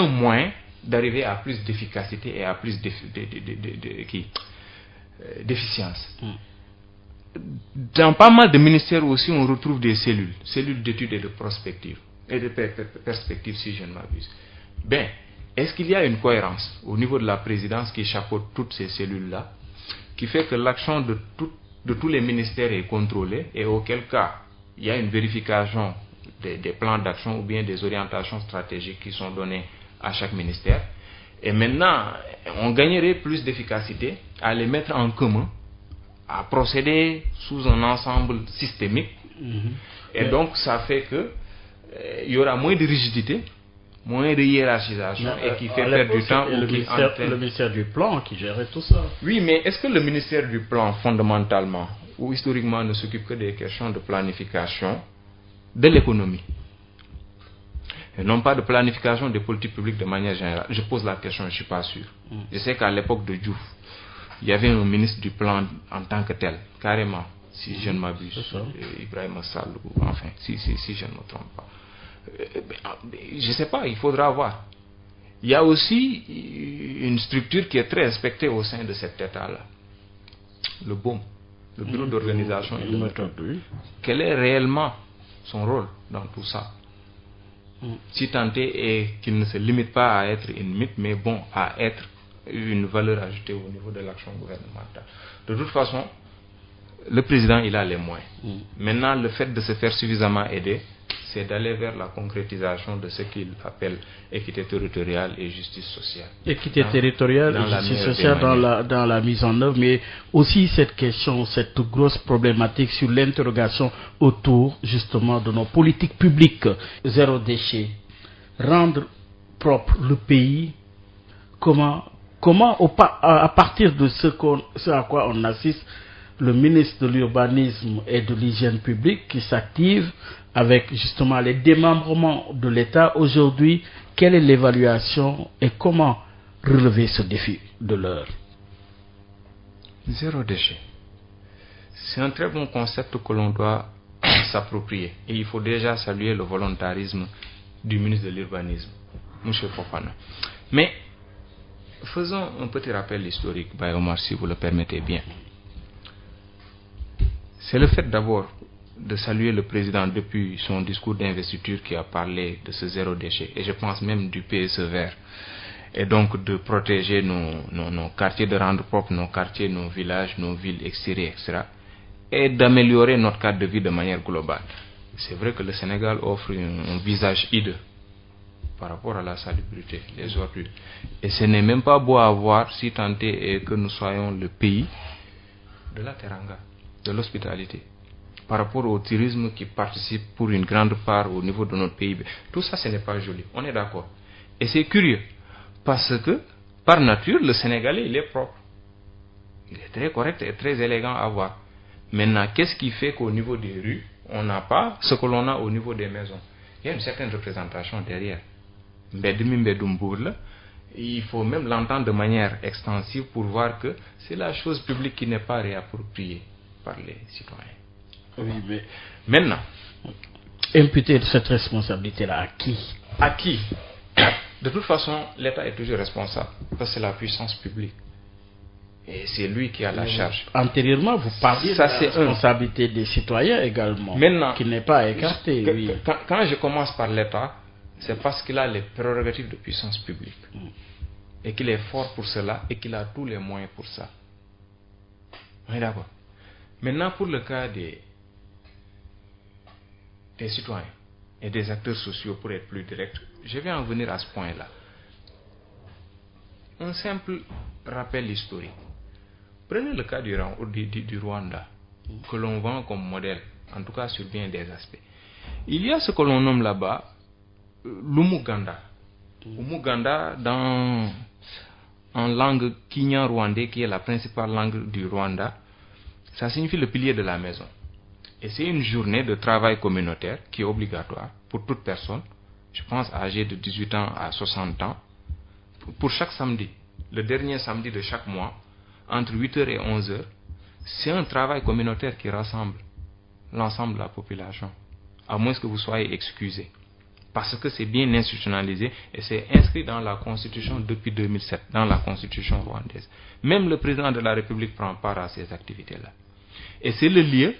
C: moyen d'arriver à plus d'efficacité et à plus d'efficience. Dans pas mal de ministères aussi, on retrouve des cellules d'études et de prospective, et de perspective, si je ne m'abuse. Ben, est-ce qu'il y a une cohérence au niveau de la présidence qui chapeaute toutes ces cellules-là, qui fait que l'action de tous les ministères est contrôlée, et auquel cas, il y a une vérification des plans d'action ou bien des orientations stratégiques qui sont données à chaque ministère. Et maintenant, on gagnerait plus d'efficacité à les mettre en commun, à procéder sous un ensemble systémique. Et donc, ça fait que il y aura moins de rigidité, moins de hiérarchisation, et qui fait perdre du temps.
B: Le ministère du Plan qui gérait tout ça.
C: Oui, mais est-ce que le ministère du Plan, fondamentalement ou historiquement, ne s'occupe que des questions de planification de l'économie. Et non pas de planification des politiques publiques de manière générale. Je pose la question, je ne suis pas sûr. Je sais qu'à l'époque de Diouf, il y avait un ministre du plan en tant que tel, carrément, si je ne m'abuse, Ibrahim Sall, enfin, si je ne me trompe pas. Je ne sais pas, il faudra voir. Il y a aussi une structure qui est très respectée au sein de cet État-là. Le BOM, le Bureau d'organisation et de méthode. Quel est réellement son rôle dans tout ça? Si tant est qu'il ne se limite pas à être une mythe, mais bon, à être une valeur ajoutée au niveau de l'action gouvernementale. De toute façon, le président, il a les moyens. Maintenant, le fait de se faire suffisamment aider, c'est d'aller vers la concrétisation de ce qu'il appelle équité territoriale et justice sociale.
B: Équité territoriale et justice sociale dans la mise en œuvre, mais aussi cette question, cette grosse problématique sur l'interrogation autour justement de nos politiques publiques. Zéro déchet, rendre propre le pays, comment à partir de ce à quoi on assiste, le ministre de l'Urbanisme et de l'Hygiène publique qui s'active avec justement les démembrements de l'État aujourd'hui, quelle est l'évaluation et comment relever ce défi de l'heure?
C: Zéro déchet. C'est un très bon concept que l'on doit s'approprier. Et il faut déjà saluer le volontarisme du ministre de l'Urbanisme, M. Fofana. Mais faisons un petit rappel historique, Baye Omar, si vous le permettez bien. C'est le fait d'abord de saluer le président depuis son discours d'investiture qui a parlé de ce zéro déchet, et je pense même du PSE vert, et donc de protéger nos quartiers, de rendre propres nos quartiers, nos villages, nos villes extérieures, etc., et d'améliorer notre cadre de vie de manière globale. C'est vrai que le Sénégal offre un visage hideux par rapport à la salubrité, les ordures. Et ce n'est même pas beau à voir si tant est que nous soyons le pays de la teranga, de l'hospitalité, par rapport au tourisme qui participe pour une grande part au niveau de notre PIB. Tout ça, ce n'est pas joli, on est d'accord. Et c'est curieux, parce que, par nature, le Sénégalais, il est propre. Il est très correct et très élégant à voir. Maintenant, qu'est-ce qui fait qu'au niveau des rues, on n'a pas ce que l'on a au niveau des maisons? Il y a une certaine représentation derrière. Il faut même l'entendre de manière extensive pour voir que c'est la chose publique qui n'est pas réappropriée par les citoyens.
B: Oui, mais
C: maintenant,
B: imputer cette responsabilité-là à qui?
C: À qui? De toute façon, l'État est toujours responsable, parce que c'est la puissance publique. Et c'est lui qui a la charge.
B: Antérieurement, vous parliez de la responsabilité des citoyens également,
C: maintenant,
B: qui n'est pas écartée. Oui.
C: Quand je commence par l'État, c'est parce qu'il a les prérogatives de puissance publique. Et qu'il est fort pour cela, et qu'il a tous les moyens pour ça. On est d'accord? Maintenant, pour le cas des citoyens et des acteurs sociaux, pour être plus direct, je vais en venir à ce point-là. Un simple rappel historique. Prenez le cas du Rwanda, que l'on vend comme modèle, en tout cas sur bien des aspects. Il y a ce que l'on nomme là-bas l'Umuganda. Umuganda, en langue kenya-rwandais, qui est la principale langue du Rwanda, ça signifie le pilier de la maison. Et c'est une journée de travail communautaire qui est obligatoire pour toute personne, je pense âgée de 18 ans à 60 ans, pour chaque samedi, le dernier samedi de chaque mois, entre 8h et 11h. C'est un travail communautaire qui rassemble l'ensemble de la population, à moins que vous soyez excusé. Parce que c'est bien institutionnalisé et c'est inscrit dans la Constitution depuis 2007, dans la Constitution rwandaise. Même le président de la République prend part à ces activités-là. Et c'est le lieu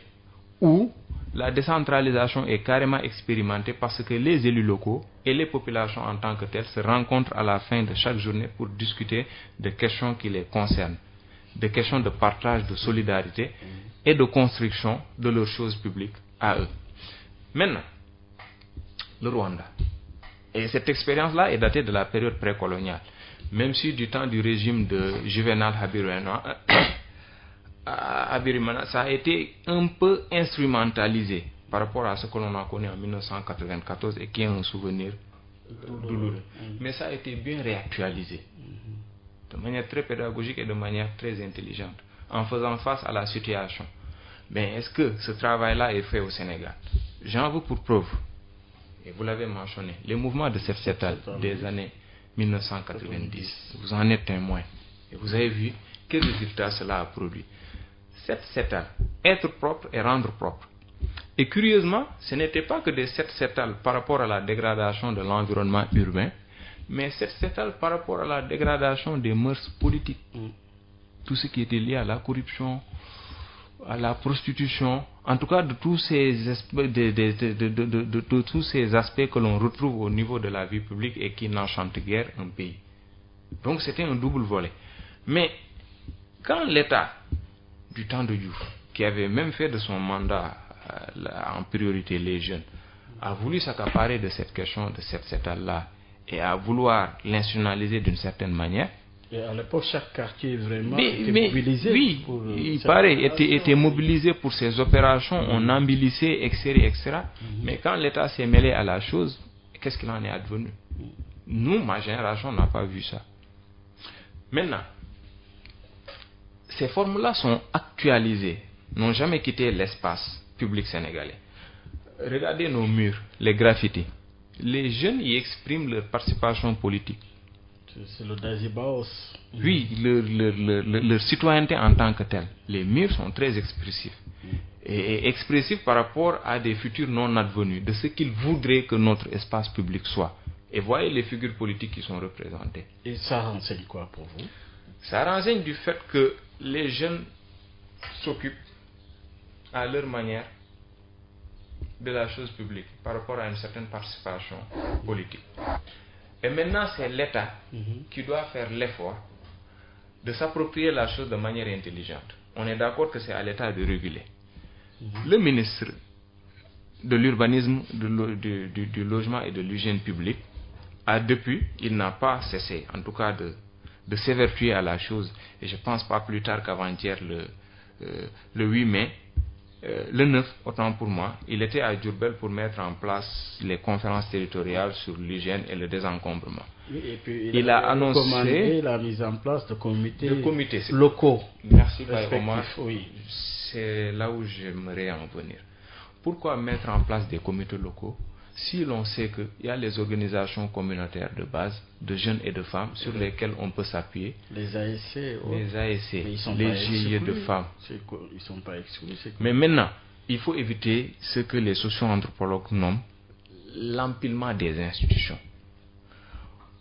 C: où la décentralisation est carrément expérimentée parce que les élus locaux et les populations en tant que telles se rencontrent à la fin de chaque journée pour discuter de questions qui les concernent, de questions de partage, de solidarité et de construction de leurs choses publiques à eux. Maintenant, le Rwanda. Et cette expérience-là est datée de la période précoloniale. Même si du temps du régime de Juvenal Habyarimana, ça a été un peu instrumentalisé par rapport à ce que l'on a connu en 1994 et qui est un souvenir douloureux. Mais ça a été bien réactualisé de manière très pédagogique et de manière très intelligente, en faisant face à la situation. Mais est-ce que ce travail-là est fait au Sénégal? J'en veux pour preuve, et vous l'avez mentionné, les mouvements de Set-Setal des années 1990, vous en êtes témoin. Et vous avez vu quels résultats cela a produit. Set-Setal, être propre et rendre propre. Et curieusement, ce n'était pas que des Set-Setal par rapport à la dégradation de l'environnement urbain, mais Set-Setal par rapport à la dégradation des mœurs politiques. Tout ce qui était lié à la corruption, à la prostitution, en tout cas de tous ces aspects, de tous ces aspects que l'on retrouve au niveau de la vie publique et qui n'enchantent guère un pays. Donc c'était un double volet. Mais quand l'État du temps de Diouf, qui avait même fait de son mandat en priorité les jeunes, a voulu s'accaparer de cette question de cette Set-Setal-là et à vouloir l'institutionnaliser d'une certaine manière.
B: Et à l'époque, chaque quartier vraiment était mobilisé.
C: Oui, il paraît, était mobilisé pour ces opérations, on embellissait, etc. Mais quand l'État s'est mêlé à la chose, qu'est-ce qu'il en est advenu? Nous, ma génération, n'a pas vu ça. Maintenant, ces formes-là sont actualisées, n'ont jamais quitté l'espace public sénégalais. Regardez nos murs, les graffitis. Les jeunes y expriment leur participation politique.
B: C'est le Dazibaos.
C: Oui, leur citoyenneté en tant que telle. Les murs sont très expressifs. Et expressifs par rapport à des futurs non advenus, de ce qu'ils voudraient que notre espace public soit. Et voyez les figures politiques qui sont représentées.
B: Et ça renseigne quoi pour vous?
C: Ça renseigne du fait que les jeunes s'occupent à leur manière de la chose publique par rapport à une certaine participation politique. Et maintenant, c'est l'État qui doit faire l'effort de s'approprier la chose de manière intelligente. On est d'accord que c'est à l'État de réguler. Le ministre de l'urbanisme, du logement et de l'hygiène publique a depuis, il n'a pas cessé, en tout cas de s'évertuer à la chose. Et je pense pas plus tard qu'avant-hier, le 8 mai, le 9, autant pour moi, il était à Diourbel pour mettre en place les conférences territoriales sur l'hygiène et le désencombrement.
B: Oui, et puis
C: il a annoncé
B: la mise en place de comités
C: locaux. Merci,
B: Omar.
C: Oui. C'est là où j'aimerais en venir. Pourquoi mettre en place des comités locaux si l'on sait qu'il y a les organisations communautaires de base, de jeunes et de femmes, sur lesquelles on peut s'appuyer?
B: Les ASC,
C: les GIE de femmes.
B: Ils ne sont pas exclus.
C: Mais maintenant, il faut éviter ce que les socio-anthropologues nomment l'empilement des institutions.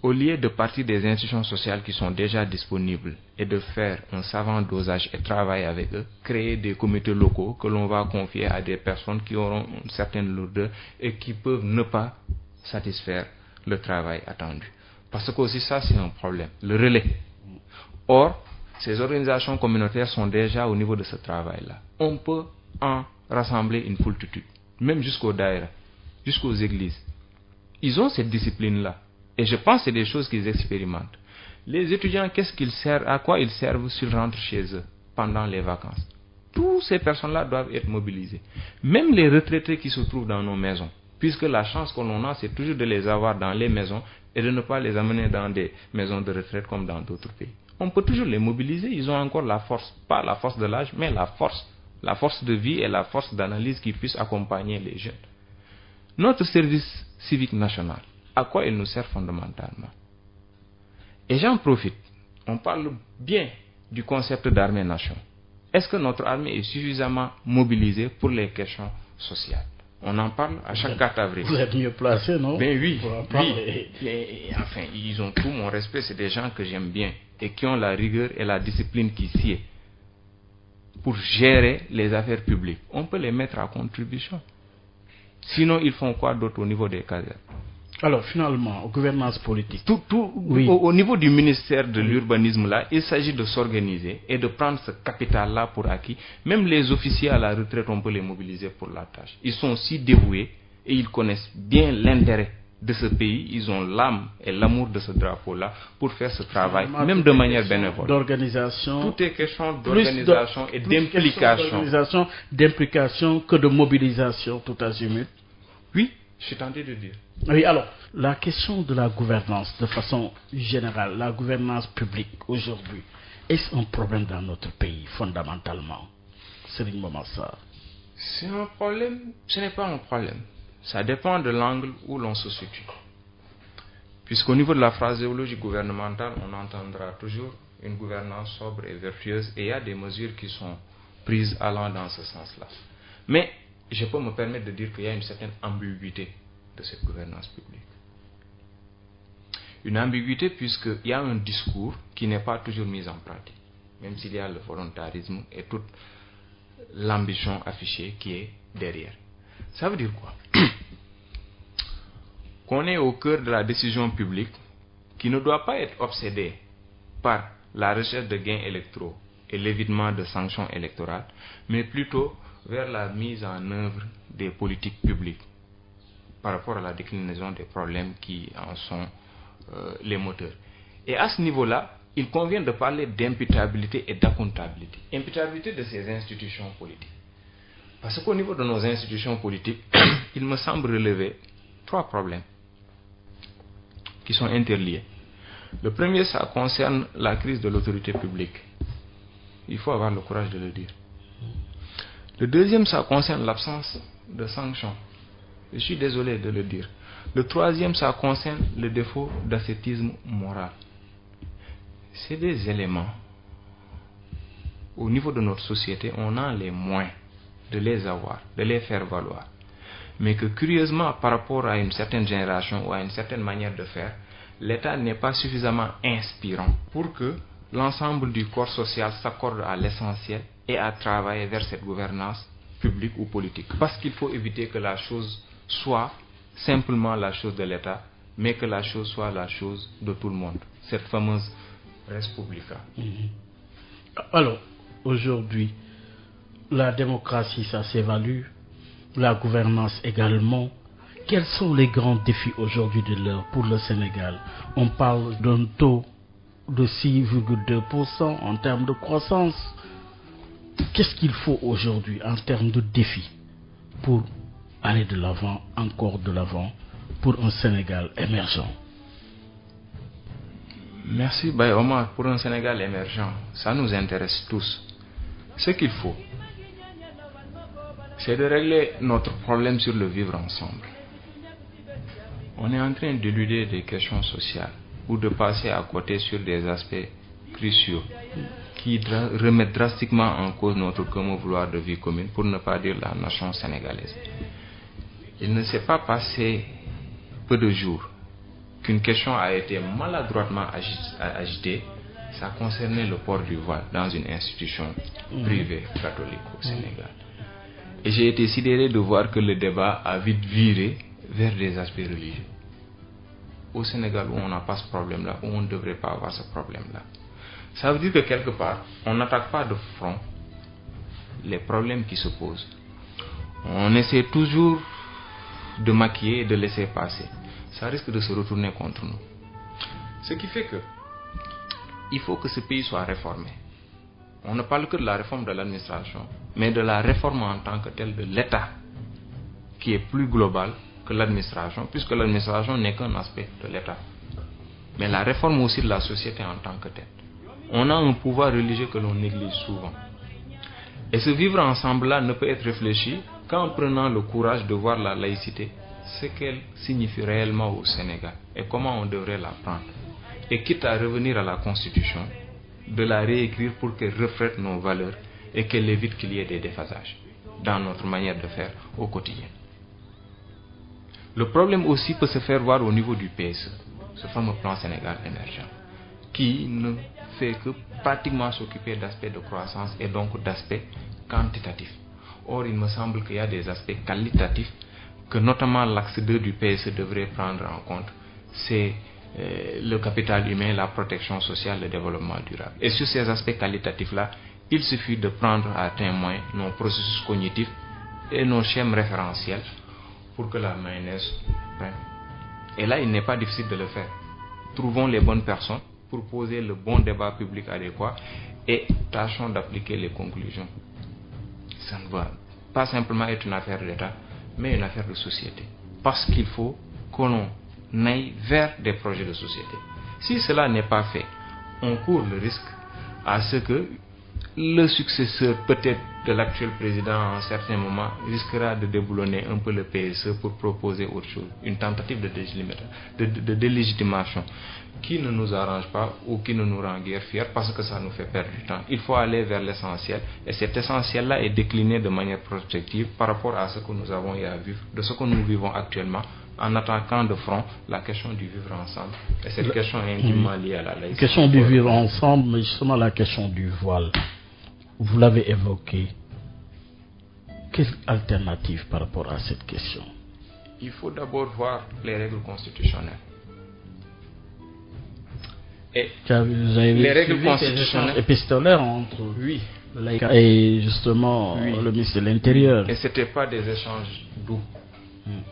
C: Au lieu de partir des institutions sociales qui sont déjà disponibles et de faire un savant dosage et travailler avec eux, créer des comités locaux que l'on va confier à des personnes qui auront une certaine lourdeur et qui peuvent ne pas satisfaire le travail attendu. Parce que aussi ça c'est un problème, le relais. Or, ces organisations communautaires sont déjà au niveau de ce travail-là. On peut en rassembler une foultitude, même jusqu'aux daïras, jusqu'aux églises. Ils ont cette discipline-là. Et je pense que c'est des choses qu'ils expérimentent. Les étudiants, à quoi ils servent s'ils rentrent chez eux pendant les vacances? Toutes ces personnes-là doivent être mobilisées. Même les retraités qui se trouvent dans nos maisons. Puisque la chance que l'on a, c'est toujours de les avoir dans les maisons et de ne pas les amener dans des maisons de retraite comme dans d'autres pays. On peut toujours les mobiliser. Ils ont encore la force. Pas la force de l'âge, mais la force de vie et la force d'analyse qui puisse accompagner les jeunes. Notre service civique national, à quoi il nous sert fondamentalement? Et j'en profite, on parle bien du concept d'armée-nation. Est-ce que notre armée est suffisamment mobilisée pour les questions sociales? On en parle à chaque 4 avril.
B: Vous êtes mieux placé, non?
C: Ben oui. Enfin, ils ont tout mon respect, c'est des gens que j'aime bien et qui ont la rigueur et la discipline qui sied pour gérer les affaires publiques. On peut les mettre à contribution. Sinon, ils font quoi d'autre au niveau des casernes?
B: Alors, finalement, gouvernance politique.
C: Oui. Au niveau du ministère de l'urbanisme, là, il s'agit de s'organiser et de prendre ce capital-là pour acquis. Même les officiers à la retraite, on peut les mobiliser pour la tâche. Ils sont si dévoués et ils connaissent bien l'intérêt de ce pays. Ils ont l'âme et l'amour de ce drapeau-là pour faire ce travail, même de manière bénévole.
B: D'organisation.
C: Tout est question d'organisation et d'implication.
B: D'implication que de mobilisation, tout azimut.
C: Oui, je suis tenté de dire.
B: Oui, alors, la question de la gouvernance, de façon générale, la gouvernance publique aujourd'hui, est-ce un problème dans notre pays, fondamentalement? Serigne Momar Sarr.
C: C'est un problème, ce n'est pas un problème. Ça dépend de l'angle où l'on se situe. Puisqu'au niveau de la phraséologie gouvernementale, on entendra toujours une gouvernance sobre et vertueuse, et il y a des mesures qui sont prises allant dans ce sens-là. Mais je peux me permettre de dire qu'il y a une certaine ambiguïté de cette gouvernance publique. Une ambiguïté puisqu'il y a un discours qui n'est pas toujours mis en pratique, même s'il y a le volontarisme et toute l'ambition affichée qui est derrière. Ça veut dire quoi? Qu'on est au cœur de la décision publique qui ne doit pas être obsédée par la recherche de gains électoraux et l'évitement de sanctions électorales, mais plutôt vers la mise en œuvre des politiques publiques par rapport à la déclinaison des problèmes qui en sont les moteurs. Et à ce niveau-là, il convient de parler d'imputabilité et d'accountabilité. Imputabilité de ces institutions politiques. Parce qu'au niveau de nos institutions politiques, il me semble relever 3 problèmes qui sont interliés. Le premier, ça concerne la crise de l'autorité publique. Il faut avoir le courage de le dire. Le deuxième, ça concerne l'absence de sanctions. Je suis désolé de le dire. Le troisième, ça concerne le défaut d'ascétisme moral. C'est des éléments. Au niveau de notre société, on a les moyens de les avoir, de les faire valoir. Mais que curieusement, par rapport à une certaine génération ou à une certaine manière de faire, l'État n'est pas suffisamment inspirant pour que l'ensemble du corps social s'accorde à l'essentiel et à travailler vers cette gouvernance publique ou politique. Parce qu'il faut éviter que la chose soit simplement la chose de l'État, mais que la chose soit la chose de tout le monde. Cette fameuse res publica.
B: Alors, aujourd'hui, la démocratie, ça s'évalue, la gouvernance également. Quels sont les grands défis aujourd'hui de l'heure pour le Sénégal? On parle d'un taux de 6,2% en termes de croissance. Qu'est-ce qu'il faut aujourd'hui en termes de défis pour aller de l'avant, encore de l'avant, pour un Sénégal émergent?
C: Merci Baye Omar. Pour un Sénégal émergent, ça nous intéresse tous. Ce qu'il faut, c'est de régler notre problème sur le vivre ensemble. On est en train d'éluder des questions sociales ou de passer à côté sur des aspects cruciaux qui remettent drastiquement en cause notre commun vouloir de vie commune, pour ne pas dire la nation sénégalaise. Il ne s'est pas passé peu de jours qu'une question a été maladroitement agitée. Ça concernait le port du voile dans une institution privée catholique au Sénégal. Et j'ai été sidéré de voir que le débat a vite viré vers des aspects religieux. Au Sénégal, où on n'a pas ce problème-là, où on ne devrait pas avoir ce problème-là. Ça veut dire que quelque part, on n'attaque pas de front les problèmes qui se posent. On essaie toujours de maquiller et de laisser passer. Ça risque de se retourner contre nous. Ce qui fait que il faut que ce pays soit réformé. On ne parle que de la réforme de l'administration, mais de la réforme en tant que telle de l'État, qui est plus globale que l'administration, puisque l'administration n'est qu'un aspect de l'État. Mais la réforme aussi de la société en tant que telle. On a un pouvoir religieux que l'on néglige souvent. Et ce vivre ensemble-là ne peut être réfléchi qu'en prenant le courage de voir la laïcité, ce qu'elle signifie réellement au Sénégal et comment on devrait la prendre. Et quitte à revenir à la Constitution, de la réécrire pour qu'elle reflète nos valeurs et qu'elle évite qu'il y ait des déphasages dans notre manière de faire au quotidien. Le problème aussi peut se faire voir au niveau du PSE, ce fameux plan Sénégal émergent, qui ne fait que pratiquement s'occuper d'aspects de croissance et donc d'aspects quantitatifs. Or, il me semble qu'il y a des aspects qualitatifs que notamment l'axe 2 du PSE devrait prendre en compte. C'est le capital humain, la protection sociale, le développement durable. Et sur ces aspects qualitatifs-là, il suffit de prendre à témoin nos processus cognitifs et nos schèmes référentiels pour que la mayonnaise prenne. Et là, il n'est pas difficile de le faire. Trouvons les bonnes personnes pour poser le bon débat public adéquat et tâchons d'appliquer les conclusions. Ça ne va pas simplement être une affaire d'État, mais une affaire de société. Parce qu'il faut que l'on aille vers des projets de société. Si cela n'est pas fait, on court le risque à ce que le successeur peut-être de l'actuel président à un certain moment risquera de déboulonner un peu le PSE pour proposer autre chose, une tentative de délégitimation qui ne nous arrange pas ou qui ne nous rend guère fiers parce que ça nous fait perdre du temps. Il faut aller vers l'essentiel et cet essentiel-là est décliné de manière prospective par rapport à ce que nous avons eu à vivre, de ce que nous vivons actuellement, en attaquant de front la question du vivre ensemble. Et cette question est intimement liée à la laïcité.
B: La question du vivre ensemble, mais justement la question du voile, vous l'avez évoqué. Quelle alternative par rapport à cette question?
C: Il faut d'abord voir les règles constitutionnelles. Et
B: vous avez
C: les règles constitutionnelles
B: épistolaires entre et justement le ministre de l'Intérieur.
C: Et ce n'était pas des échanges doux.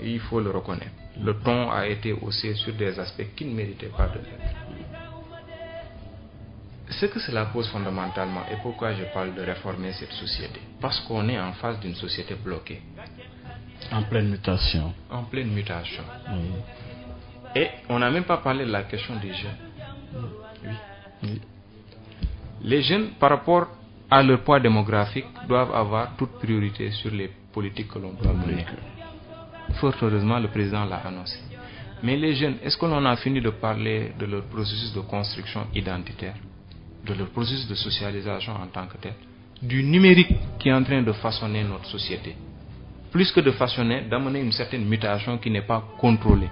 C: Et il faut le reconnaître. Le ton a été haussé sur des aspects qui ne méritaient pas de l'être. Ce que cela pose fondamentalement et pourquoi je parle de réformer cette société, parce qu'on est en face d'une société bloquée.
B: En pleine mutation.
C: En pleine mutation. Et on n'a même pas parlé de la question des jeunes. Les jeunes, par rapport à leur poids démographique, doivent avoir toute priorité sur les politiques que l'on doit mener. Fort heureusement, le président l'a annoncé. Mais les jeunes, est-ce que l'on a fini de parler de leur processus de construction identitaire, de leur processus de socialisation en tant que tel, du numérique qui est en train de façonner notre société? Plus que de façonner, d'amener une certaine mutation qui n'est pas contrôlée.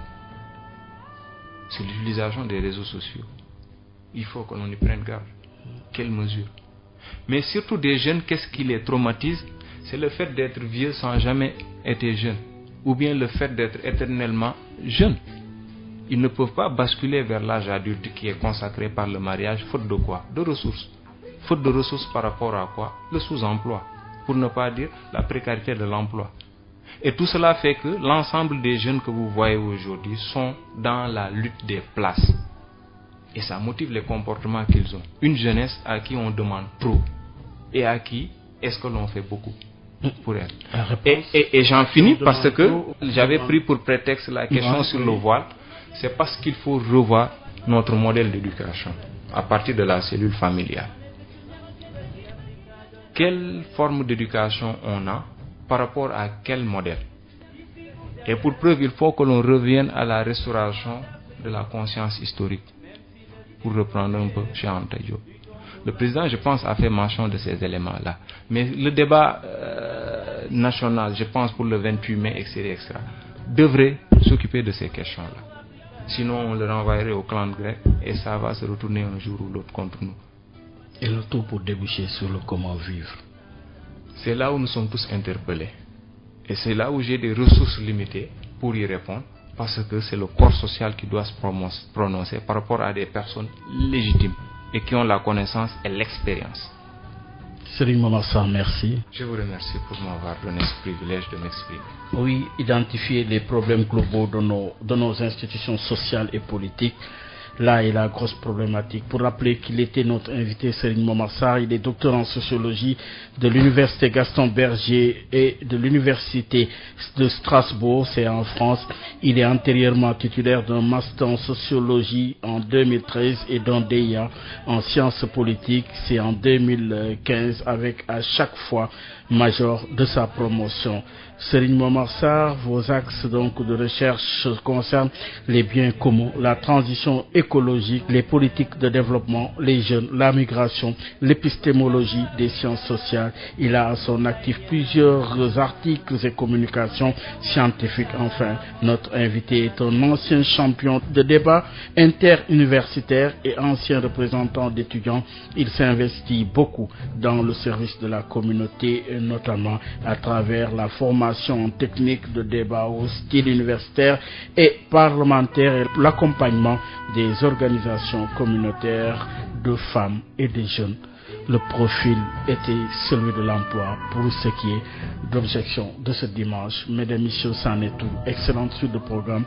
C: C'est l'utilisation des réseaux sociaux. Il faut que l'on y prenne garde. Quelles mesures? Mais surtout des jeunes, qu'est-ce qui les traumatise? C'est le fait d'être vieux sans jamais être jeune. Ou bien le fait d'être éternellement jeune. Ils ne peuvent pas basculer vers l'âge adulte qui est consacré par le mariage, faute de quoi? De ressources. Faute de ressources par rapport à quoi? Le sous-emploi. Pour ne pas dire la précarité de l'emploi. Et tout cela fait que l'ensemble des jeunes que vous voyez aujourd'hui sont dans la lutte des places. Et ça motive les comportements qu'ils ont. Une jeunesse à qui on demande trop. Et à qui est-ce que l'on fait beaucoup pour elle. Et j'en finis parce que j'avais pris pour prétexte la question sur le voile. C'est parce qu'il faut revoir notre modèle d'éducation à partir de la cellule familiale. Quelle forme d'éducation on a par rapport à quel modèle? Et pour preuve, il faut que l'on revienne à la restauration de la conscience historique. Pour reprendre un peu chez Anta Diop. Le président, je pense, a fait mention de ces éléments-là. Mais le débat national, je pense pour le 28 mai, etc., devrait s'occuper de ces questions-là. Sinon, on le renvoyerait au clan grec et ça va se retourner un jour ou l'autre contre nous.
B: Et le tout pour déboucher sur le comment vivre.
C: C'est là où nous sommes tous interpellés. Et c'est là où j'ai des ressources limitées pour y répondre. Parce que c'est le corps social qui doit se prononcer par rapport à des personnes légitimes et qui ont la connaissance et l'expérience.
B: Serigne Momar Sarr, merci.
C: Je vous remercie pour m'avoir donné ce privilège de m'exprimer.
B: Oui, identifier les problèmes globaux de nos institutions sociales et politiques. Là est la grosse problématique. Pour rappeler qu'il était notre invité, Serigne Momar Sarr, il est docteur en sociologie de l'université Gaston Berger et de l'université de Strasbourg, c'est en France. Il est antérieurement titulaire d'un master en sociologie en 2013 et d'un DEA en sciences politiques, c'est en 2015, avec à chaque fois major de sa promotion. Serigne Momar Sarr, vos axes donc de recherche concernent les biens communs, la transition écologique, les politiques de développement, les jeunes, la migration, l'épistémologie des sciences sociales. Il a à son actif plusieurs articles et communications scientifiques. Enfin, notre invité est un ancien champion de débat interuniversitaire et ancien représentant d'étudiants. Il s'investit beaucoup dans le service de la communauté, notamment à travers la formation en technique de débat au style universitaire et parlementaire et l'accompagnement des organisations communautaires de femmes et des jeunes. Le profil était celui de l'emploi pour ce qui est d'objection de ce dimanche. Mesdames et messieurs, c'en est tout. Excellente suite de programme.